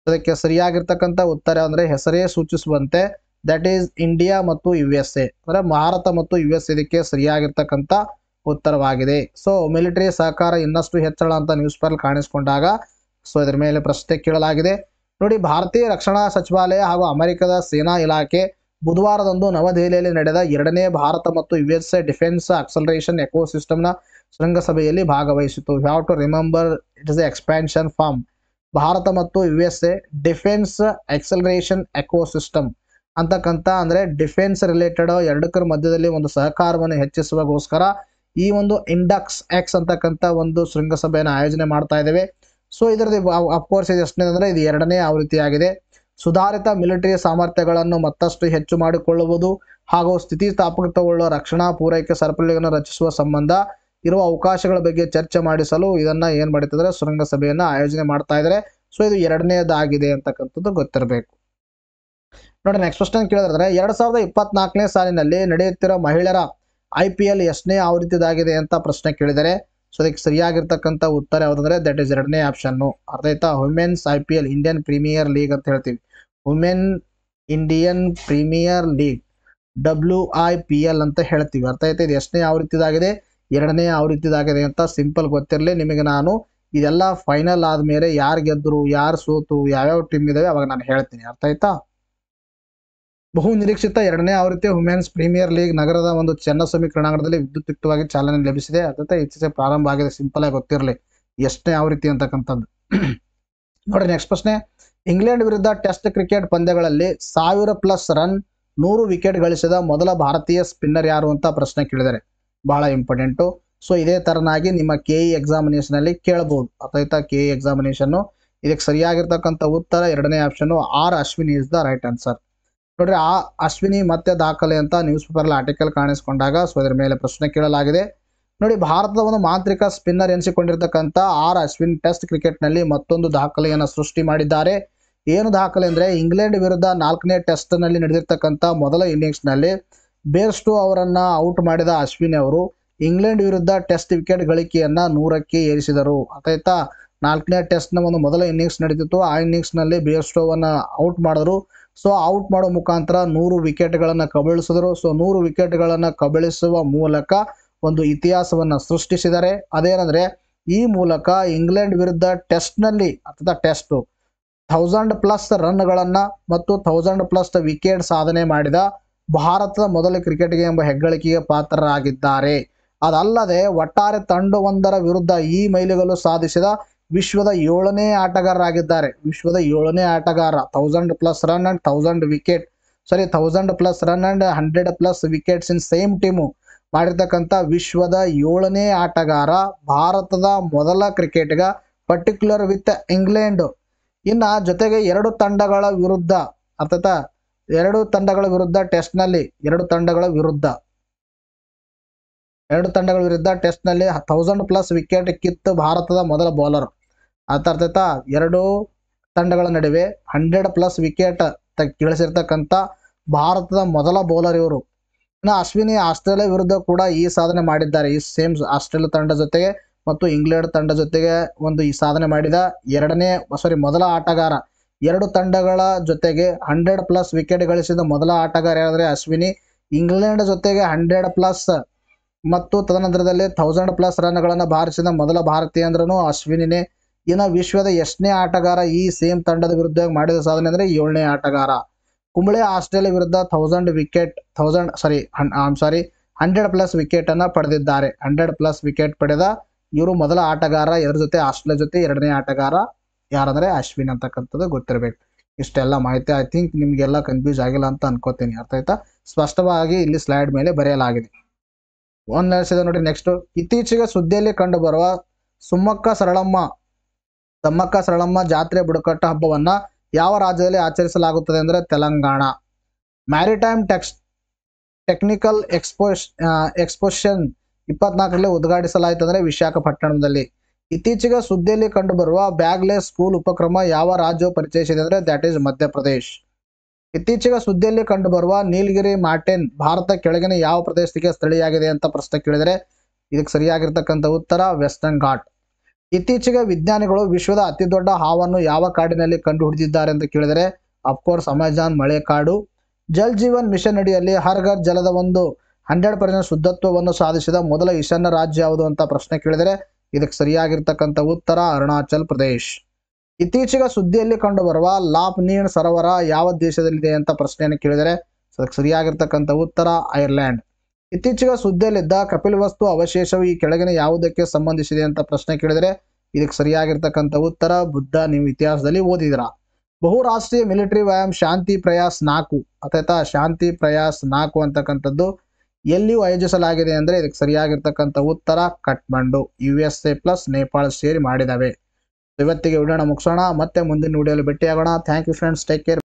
ಅದಕ್ಕೆ ಸರಿಯಾಗಿರ್ತಕ್ಕಂಥ ಉತ್ತರ ಅಂದ್ರೆ ಹೆಸರೇ ಸೂಚಿಸುವಂತೆ ದಟ್ ಈಸ್ ಇಂಡಿಯಾ ಮತ್ತು USA, ಅಂದ್ರೆ ಭಾರತ ಮತ್ತು US ಇದಕ್ಕೆ ಸರಿಯಾಗಿರ್ತಕ್ಕಂಥ ಉತ್ತರವಾಗಿದೆ. ಸೊ ಮಿಲಿಟರಿ ಸಹಕಾರ ಇನ್ನಷ್ಟು ಹೆಚ್ಚಳ ಅಂತ ನ್ಯೂಸ್ ಪೇಪರ್ ಕಾಣಿಸಿಕೊಂಡಾಗ ಸೊ ಇದರ ಮೇಲೆ ಪ್ರಶ್ನೆ ಕೇಳಲಾಗಿದೆ. ನೋಡಿ, ಭಾರತೀಯ ರಕ್ಷಣಾ ಸಚಿವಾಲಯ ಹಾಗೂ ಅಮೆರಿಕದ ಸೇನಾ ಇಲಾಖೆ ಬುಧವಾರದಂದು ನವದೆಹಲಿಯಲ್ಲಿ ನಡೆದ 2ನೇ ಭಾರತ ಮತ್ತು USA ಡಿಫೆನ್ಸ್ ಅಕ್ಸಲರೇಷನ್ ಎಕೋಸಿಸ್ಟಮ್ನ ಶೃಂಗಸಭೆಯಲ್ಲಿ ಭಾಗವಹಿಸಿತು. You have to remember it is a expansion form. Bharat ಮತ್ತು USA ಡಿಫೆನ್ಸ್ ಎಕ್ಸಲರೇಷನ್ ಎಕೋಸಿಸ್ಟಮ್ ಅಂತಕ್ಕಂಥ ಅಂದ್ರೆ ಡಿಫೆನ್ಸ್ ರಿಲೇಟೆಡ್ ಎರಡಕ್ಕರ ಮಧ್ಯದಲ್ಲಿ ಒಂದು ಸಹಕಾರವನ್ನು ಹೆಚ್ಚಿಸುವಗೋಸ್ಕರ ಈ ಒಂದು ಇಂಡಕ್ಸ್ ಎಕ್ಸ್ ಅಂತಕ್ಕಂಥ ಒಂದು ಶೃಂಗಸಭೆಯನ್ನು ಆಯೋಜನೆ ಮಾಡ್ತಾ ಇದ್ದೇವೆ. ಸೊ ಇದರದ್ದು ಅಫ್ಕೋರ್ಸ್ ಇದು ಎಷ್ಟನೇ ಅಂದ್ರೆ ಇದು 2ನೇ ಆವೃತ್ತಿಯಾಗಿದೆ. ಸುಧಾರಿತ ಮಿಲಿಟರಿ ಸಾಮರ್ಥ್ಯಗಳನ್ನು ಮತ್ತಷ್ಟು ಹೆಚ್ಚು ಮಾಡಿಕೊಳ್ಳುವುದು ಹಾಗೂ ಸ್ಥಿತಿಸ್ಥಾಪಕಗೊಳ್ಳುವ ರಕ್ಷಣಾ ಪೂರೈಕೆ ಸರಪಳಿಯನ್ನು ರಚಿಸುವ ಸಂಬಂಧ ಇರುವ ಅವಕಾಶಗಳ ಬಗ್ಗೆ ಚರ್ಚೆ ಮಾಡಿಸಲು ಇದನ್ನ ಏನ್ ಮಾಡಿದ್ರೆ ಶೃಂಗಸಭೆಯನ್ನ ಆಯೋಜನೆ ಮಾಡ್ತಾ ಇದ್ದಾರೆ. ಸೊ ಇದು 2ನೇದಾಗಿದೆ ಅಂತಕ್ಕಂಥದ್ದು ಗೊತ್ತಿರಬೇಕು. ನೋಡಿ ನೆಕ್ಸ್ಟ್ ಕ್ವಶ್ಚನ್ ಕೇಳಿದ್ರೆ, 2024ನೇ ಸಾಲಿನಲ್ಲಿ ನಡೆಯುತ್ತಿರುವ ಮಹಿಳೆಯರ IPL ಎಷ್ಟನೇ ಆವೃತ್ತಿದಾಗಿದೆ ಅಂತ ಪ್ರಶ್ನೆ ಕೇಳಿದರೆ ಸೊ ಅದಕ್ಕೆ ಸರಿಯಾಗಿರ್ತಕ್ಕಂಥ ಉತ್ತರ ಯಾವುದಂದ್ರೆ ದಟ್ ಇಸ್ 2ನೇ ಆಪ್ಷನ್, ಅರ್ಥ ಆಯ್ತಾ. Women's IPL Indian premier league ಅಂತ ಹೇಳ್ತೀವಿ, women Indian premier league WIPL ಅಂತ ಹೇಳ್ತೀವಿ, ಅರ್ಥ ಆಯ್ತಾ. ಇದು ಎಷ್ಟನೇ ಆವೃತ್ತಿದಾಗಿದೆ, 2ನೇ ಆವೃತ್ತಿದಾಗಿದೆ ಅಂತ ಸಿಂಪಲ್ ಗೊತ್ತಿರಲಿ ನಿಮಗೆ. ನಾನು ಇದೆಲ್ಲ ಫೈನಲ್ ಆದ್ಮೇಲೆ ಯಾರು ಗೆದ್ರು ಯಾರು ಸೋತು ಯಾವ್ಯಾವ ಟೀಮ್ ಇದಾವೆ ಅವಾಗ ನಾನು ಹೇಳ್ತೀನಿ, ಅರ್ಥ ಆಯ್ತಾ. ಬಹು ನಿರೀಕ್ಷಿತ 2ನೇ ಆವೃತ್ತಿ ವುಮೆನ್ಸ್ ಪ್ರೀಮಿಯರ್ ಲೀಗ್ ನಗರದ ಒಂದು ಚೆನ್ನಸ್ವಾಮಿ ಕ್ರೀಡಾಂಗಣದಲ್ಲಿ ವಿದ್ಯುಕ್ತವಾಗಿ ಚಾಲನೆ ಲಭಿಸಿದೆ. ಅದಕ್ಕೆ ಇತ್ತೀಚೆಗೆ ಪ್ರಾರಂಭ ಆಗಿದೆ, ಸಿಂಪಲ್ ಆಗಿ ಗೊತ್ತಿರಲಿ ಎಷ್ಟನೇ ಆವೃತ್ತಿ ಅಂತಕ್ಕಂಥದ್ದು. ನೋಡಿ ನೆಕ್ಸ್ಟ್ ಪ್ರಶ್ನೆ, ಇಂಗ್ಲೆಂಡ್ ವಿರುದ್ಧ ಟೆಸ್ಟ್ ಕ್ರಿಕೆಟ್ ಪಂದ್ಯಗಳಲ್ಲಿ 1000+ ರನ್ 100 ವಿಕೆಟ್ ಗಳಿಸಿದ ಮೊದಲ ಭಾರತೀಯ ಸ್ಪಿನ್ನರ್ ಯಾರು ಅಂತ ಪ್ರಶ್ನೆ ಕೇಳಿದ್ದಾರೆ, ಬಹಳ ಇಂಪಾರ್ಟೆಂಟು. ಸೊ ಇದೇ ತರನಾಗಿ ನಿಮ್ಮ KE ಎಕ್ಸಾಮಿನೇಷನ್ ಅಲ್ಲಿ ಕೇಳಬಹುದು, ಅರ್ಥ ಆಯ್ತಾ. KE ಎಕ್ಸಾಮಿನೇಷನ್ ಇದಕ್ಕೆ ಸರಿಯಾಗಿರ್ತಕ್ಕಂಥ ಉತ್ತರ 2ನೇ option R Ashwini is the right answer. ನೋಡ್ರಿ, ಆ ಅಶ್ವಿನಿ ಮತ್ತೆ ದಾಖಲೆ ಅಂತ ನ್ಯೂಸ್ ಪೇಪರ್ ಆರ್ಟಿಕಲ್ ಕಾಣಿಸಿಕೊಂಡಾಗ ಸೊ ಇದರ ಮೇಲೆ ಪ್ರಶ್ನೆ ಕೇಳಲಾಗಿದೆ. ನೋಡಿ, ಭಾರತದ ಒಂದು ಮಾಂತ್ರಿಕ ಸ್ಪಿನ್ನರ್ ಎನಿಸಿಕೊಂಡಿರ್ತಕ್ಕಂಥ ಅಶ್ವಿನ್ ಟೆಸ್ಟ್ ಕ್ರಿಕೆಟ್ನಲ್ಲಿ ಮತ್ತೊಂದು ದಾಖಲೆಯನ್ನು ಸೃಷ್ಟಿ ಮಾಡಿದ್ದಾರೆ. ಏನು ದಾಖಲೆ ಅಂದರೆ, ಇಂಗ್ಲೆಂಡ್ ವಿರುದ್ಧ 4ನೇ ಟೆಸ್ಟ್ನಲ್ಲಿ ನಡೆದಿರ್ತಕ್ಕಂಥ ಮೊದಲ ಇನ್ನಿಂಗ್ಸ್ನಲ್ಲಿ ಬೇರ್ಸ್ಟೋ ಅವರನ್ನು ಔಟ್ ಮಾಡಿದ ಅಶ್ವಿನ್ ಅವರು ಇಂಗ್ಲೆಂಡ್ ವಿರುದ್ಧ ಟೆಸ್ಟ್ ವಿಕೆಟ್ ಗಳಿಕೆಯನ್ನು 100ಕ್ಕೆ ಏರಿಸಿದರು. ಆಯ್ತಾ, 4ನೇ ಟೆಸ್ಟ್ನ ಒಂದು ಮೊದಲ ಇನ್ನಿಂಗ್ಸ್ ನಡೀತಿತ್ತು. ಆ ಇನ್ನಿಂಗ್ಸ್ನಲ್ಲಿ ಬೇರ್ಸ್ಟೋವನ್ನು ಔಟ್ ಮಾಡಿದ್ರು. ಸೊ ಔಟ್ ಮಾಡೋ ಮುಖಾಂತರ 100 ವಿಕೆಟ್ಗಳನ್ನು ಕಬಳಿಸಿದರು. ಸೊ 100 ವಿಕೆಟ್ಗಳನ್ನು ಕಬಳಿಸುವ ಮೂಲಕ ಒಂದು ಇತಿಹಾಸವನ್ನು ಸೃಷ್ಟಿಸಿದ್ದಾರೆ. ಅದೇನೆಂದರೆ, ಈ ಮೂಲಕ ಇಂಗ್ಲೆಂಡ್ ವಿರುದ್ಧ ಟೆಸ್ಟ್ನಲ್ಲಿ ಅಥವಾ ಟೆಸ್ಟ್ 1000+ ರನ್ಗಳನ್ನು ಮತ್ತು 1000+ ವಿಕೆಟ್ ಸಾಧನೆ ಮಾಡಿದ ಭಾರತದ ಮೊದಲ ಕ್ರಿಕೆಟ್ಗೆ ಎಂಬ ಹೆಗ್ಗಳಿಕೆಗೆ ಪಾತ್ರರಾಗಿದ್ದಾರೆ. ಅದಲ್ಲದೆ ಒಟ್ಟಾರೆ ತಂಡವೊಂದರ ವಿರುದ್ಧ ಈ ಮೈಲಿಗಲ್ಲು ಸಾಧಿಸಿದ ವಿಶ್ವದ 7ನೇ ಆಟಗಾರರಾಗಿದ್ದಾರೆ. ವಿಶ್ವದ 7ನೇ ಆಟಗಾರ, 1000+ run and 1000 wicket, 1000+ run and 100+ wickets in same team ಮಾಡಿರ್ತಕ್ಕಂಥ ವಿಶ್ವದ 7ನೇ ಆಟಗಾರ, ಭಾರತದ ಮೊದಲ ಕ್ರಿಕೆಟಿಗ, ಪರ್ಟಿಕ್ಯುಲರ್ ವಿತ್ ಇಂಗ್ಲೆಂಡ್. ಇನ್ನು ಜೊತೆಗೆ ಎರಡು ತಂಡಗಳ ವಿರುದ್ಧ ಟೆಸ್ಟ್ನಲ್ಲಿ 1000+ ವಿಕೆಟ್ ಕಿತ್ತು ಭಾರತದ ಮೊದಲ ಬೌಲರ್. ಅರ್ಥಾತ್ ಎರಡು ತಂಡಗಳ ನಡುವೆ 100+ ವಿಕೆಟ್ ಗಳಿಸಿರ್ತಕ್ಕಂಥ ಭಾರತದ ಮೊದಲ ಬೌಲರ್ ಇವರು. ಇನ್ನು ಅಶ್ವಿನಿ ಆಸ್ಟ್ರೇಲಿಯಾ ವಿರುದ್ಧ ಕೂಡ ಈ ಸಾಧನೆ ಮಾಡಿದ್ದಾರೆ. ಈ ಸೇಮ್ ಆಸ್ಟ್ರೇಲಿಯಾ ತಂಡ ಜೊತೆಗೆ ಮತ್ತು ಇಂಗ್ಲೆಂಡ್ ತಂಡ ಜೊತೆಗೆ ಈ ಸಾಧನೆ ಮಾಡಿದ ಮೊದಲ ಆಟಗಾರ. ಎರಡು ತಂಡಗಳ ಜೊತೆಗೆ 100+ ವಿಕೆಟ್ ಗಳಿಸಿದ ಮೊದಲ ಆಟಗಾರ ಯಾರಾದರೆ ಅಶ್ವಿನಿ. ಇಂಗ್ಲೆಂಡ್ ಜೊತೆಗೆ 100+ ಮತ್ತು ತದನಂತರದಲ್ಲಿ 1000+ ರನ್ಗಳನ್ನು ಬಾರಿಸಿದ ಮೊದಲ ಭಾರತೀಯ ಅಂದ್ರೂ ಅಶ್ವಿನಿನೇ. ಇನ್ನು ವಿಶ್ವದ ಎಷ್ಟನೇ ಆಟಗಾರ ಈ ಸೇಮ್ ತಂಡದ ವಿರುದ್ಧ ಮಾಡಿದ ಸಾಧನೆ ಅಂದರೆ 7ನೇ ಆಟಗಾರ. ಕುಂಬ್ಳೆ ಆಸ್ಟ್ರೇಲಿಯಾ ವಿರುದ್ಧ 100+ ವಿಕೆಟ್ ಅನ್ನು ಪಡೆದಿದ್ದಾರೆ. 100+ ವಿಕೆಟ್ ಪಡೆದ ಇವರು ಮೊದಲ ಆಟಗಾರ. ಇದರ ಜೊತೆ ಆಸ್ಟ್ರೇಲಿಯಾ ಜೊತೆ 2ನೇ ಆಟಗಾರ ಯಾರಂದರೆ ಅಶ್ವಿನ್ ಅಂತಕ್ಕಂಥದ್ದು ಗೊತ್ತಿರಬೇಕು. ಇಷ್ಟೆಲ್ಲ ಮಾಹಿತಿ ಐ ಥಿಂಕ್ ನಿಮಗೆಲ್ಲ ಕನ್ಫ್ಯೂಸ್ ಆಗಿಲ್ಲ ಅಂತ ಅನ್ಕೋತೀನಿ. ಅರ್ಥ ಆಯ್ತಾ? ಸ್ಪಷ್ಟವಾಗಿ ಇಲ್ಲಿ ಸ್ಲೈಡ್ ಮೇಲೆ ಬರೆಯಲಾಗಿದೆ. ನೋಡಿ ನೆಕ್ಸ್ಟ್, ಇತ್ತೀಚೆಗೆ ಸುದ್ದಿಯಲ್ಲಿ ಕಂಡುಬರುವ ಸಮ್ಮಕ್ಕ ಸರಳಮ್ಮ ಜಾತ್ರೆ ಬುಡಕಟ್ಟು ಹಬ್ಬವನ್ನ ಯಾವ ರಾಜ್ಯದಲ್ಲಿ ಆಚರಿಸಲಾಗುತ್ತದೆ ಅಂದರೆ ತೆಲಂಗಾಣ. ಮ್ಯಾರಿಟೈಮ್ ಟೆಕ್ನಿಕಲ್ ಎಕ್ಸ್ಪೋಷನ್ 24ರಲ್ಲಿ ಉದ್ಘಾಟಿಸಲಾಯಿತು ಅಂದರೆ ವಿಶಾಖಪಟ್ಟಣದಲ್ಲಿ. ಇತ್ತೀಚೆಗೆ ಸುದ್ದಿಯಲ್ಲಿ ಕಂಡುಬರುವ ಬ್ಯಾಗ್ಲೆಸ್ ಸ್ಕೂಲ್ ಉಪಕ್ರಮ ಯಾವ ರಾಜ್ಯವು ಪರಿಚಯಿಸಿದೆ ಅಂದರೆ ದ್ಯಾಟ್ ಈಸ್ ಮಧ್ಯಪ್ರದೇಶ್. ಇತ್ತೀಚೆಗೆ ಸುದ್ದಿಯಲ್ಲಿ ಕಂಡುಬರುವ ನೀಲಗಿರಿ ಮೌಂಟೇನ್ ಭಾರತ ಕೆಳಗಿನ ಯಾವ ಪ್ರದೇಶಕ್ಕೆ ಸ್ಥಳೀಯವಾಗಿದೆ ಅಂತ ಪ್ರಶ್ನೆ ಕೇಳಿದರೆ ಇದಕ್ಕೆ ಸರಿಯಾಗಿರ್ತಕ್ಕಂಥ ಉತ್ತರ ವೆಸ್ಟರ್ನ್ ಘಾಟ್. ಇತ್ತೀಚೆಗೆ ವಿಜ್ಞಾನಿಗಳು ವಿಶ್ವದ ಅತಿ ದೊಡ್ಡ ಹಾವನ್ನು ಯಾವ ಕಾಡಿನಲ್ಲಿ ಕಂಡು ಹಿಡಿದಿದ್ದಾರೆ ಅಂತ ಕೇಳಿದರೆ ಅಫ್ಕೋರ್ಸ್ ಅಮೆಜಾನ್ ಮಳೆಕಾಡು. ಜಲ್ ಜೀವನ್ ಮಿಷನ್ ಅಡಿಯಲ್ಲಿ ಹರ್ ಘರ್ ಜಲದ 100% ಶುದ್ಧತ್ವವನ್ನು ಸಾಧಿಸಿದ ಮೊದಲ ಈಶಾನ್ಯ ರಾಜ್ಯ ಯಾವುದು ಅಂತ ಪ್ರಶ್ನೆ ಕೇಳಿದರೆ ಇದಕ್ಕೆ ಸರಿಯಾಗಿರ್ತಕ್ಕಂಥ ಉತ್ತರ ಅರುಣಾಚಲ್ ಪ್ರದೇಶ್. ಇತ್ತೀಚೆಗೆ ಸುದ್ದಿಯಲ್ಲಿ ಕಂಡುಬರುವ ಲಾಪ್ ನೀರ್ ಸರೋವರ ಯಾವ ದೇಶದಲ್ಲಿದೆ ಅಂತ ಪ್ರಶ್ನೆಯನ್ನು ಕೇಳಿದರೆ ಅದಕ್ಕೆ ಸರಿಯಾಗಿರ್ತಕ್ಕಂಥ ಉತ್ತರ ಐರ್ಲೆಂಡ್. ಇತ್ತೀಚೆಗೆ ಸುದ್ದಿಯಲ್ಲಿದ್ದ ಕಪಿಲವಸ್ತು ಅವಶೇಷವು ಈ ಕೆಳಗಿನ ಯಾವುದಕ್ಕೆ ಸಂಬಂಧಿಸಿದೆ ಅಂತ ಪ್ರಶ್ನೆ ಕೇಳಿದರೆ ಇದಕ್ಕೆ ಸರಿಯಾಗಿರ್ತಕ್ಕಂಥ ಉತ್ತರ ಬುದ್ಧ. ನೀವು ಇತಿಹಾಸದಲ್ಲಿ ಓದಿದಿರಾ. ಬಹುರಾಷ್ಟ್ರೀಯ ಮಿಲಿಟರಿ ವ್ಯಾಯಾಮ ಶಾಂತಿ ಪ್ರಯಾಸ್ 4 ಅಥವಾ ಶಾಂತಿ ಪ್ರಯಾಸ್ 4 ಅಂತಕ್ಕಂಥದ್ದು ಎಲ್ಲಿಯೂ ಆಯೋಜಿಸಲಾಗಿದೆ ಅಂದರೆ ಇದಕ್ಕೆ ಸರಿಯಾಗಿರ್ತಕ್ಕಂಥ ಉತ್ತರ ಕಠ್ಮಂಡು. USA ಪ್ಲಸ್ ನೇಪಾಳ ಸೇರಿ ಮಾಡಿದಾವೆ. ಇವತ್ತಿಗೆ ವಿಡಿಯೋನ ಮುಗಿಸೋಣ. ಮತ್ತೆ ಮುಂದಿನ ವಿಡಿಯೋಲಿ ಭೇಟಿಯಾಗೋಣ. Thank you friends, take care.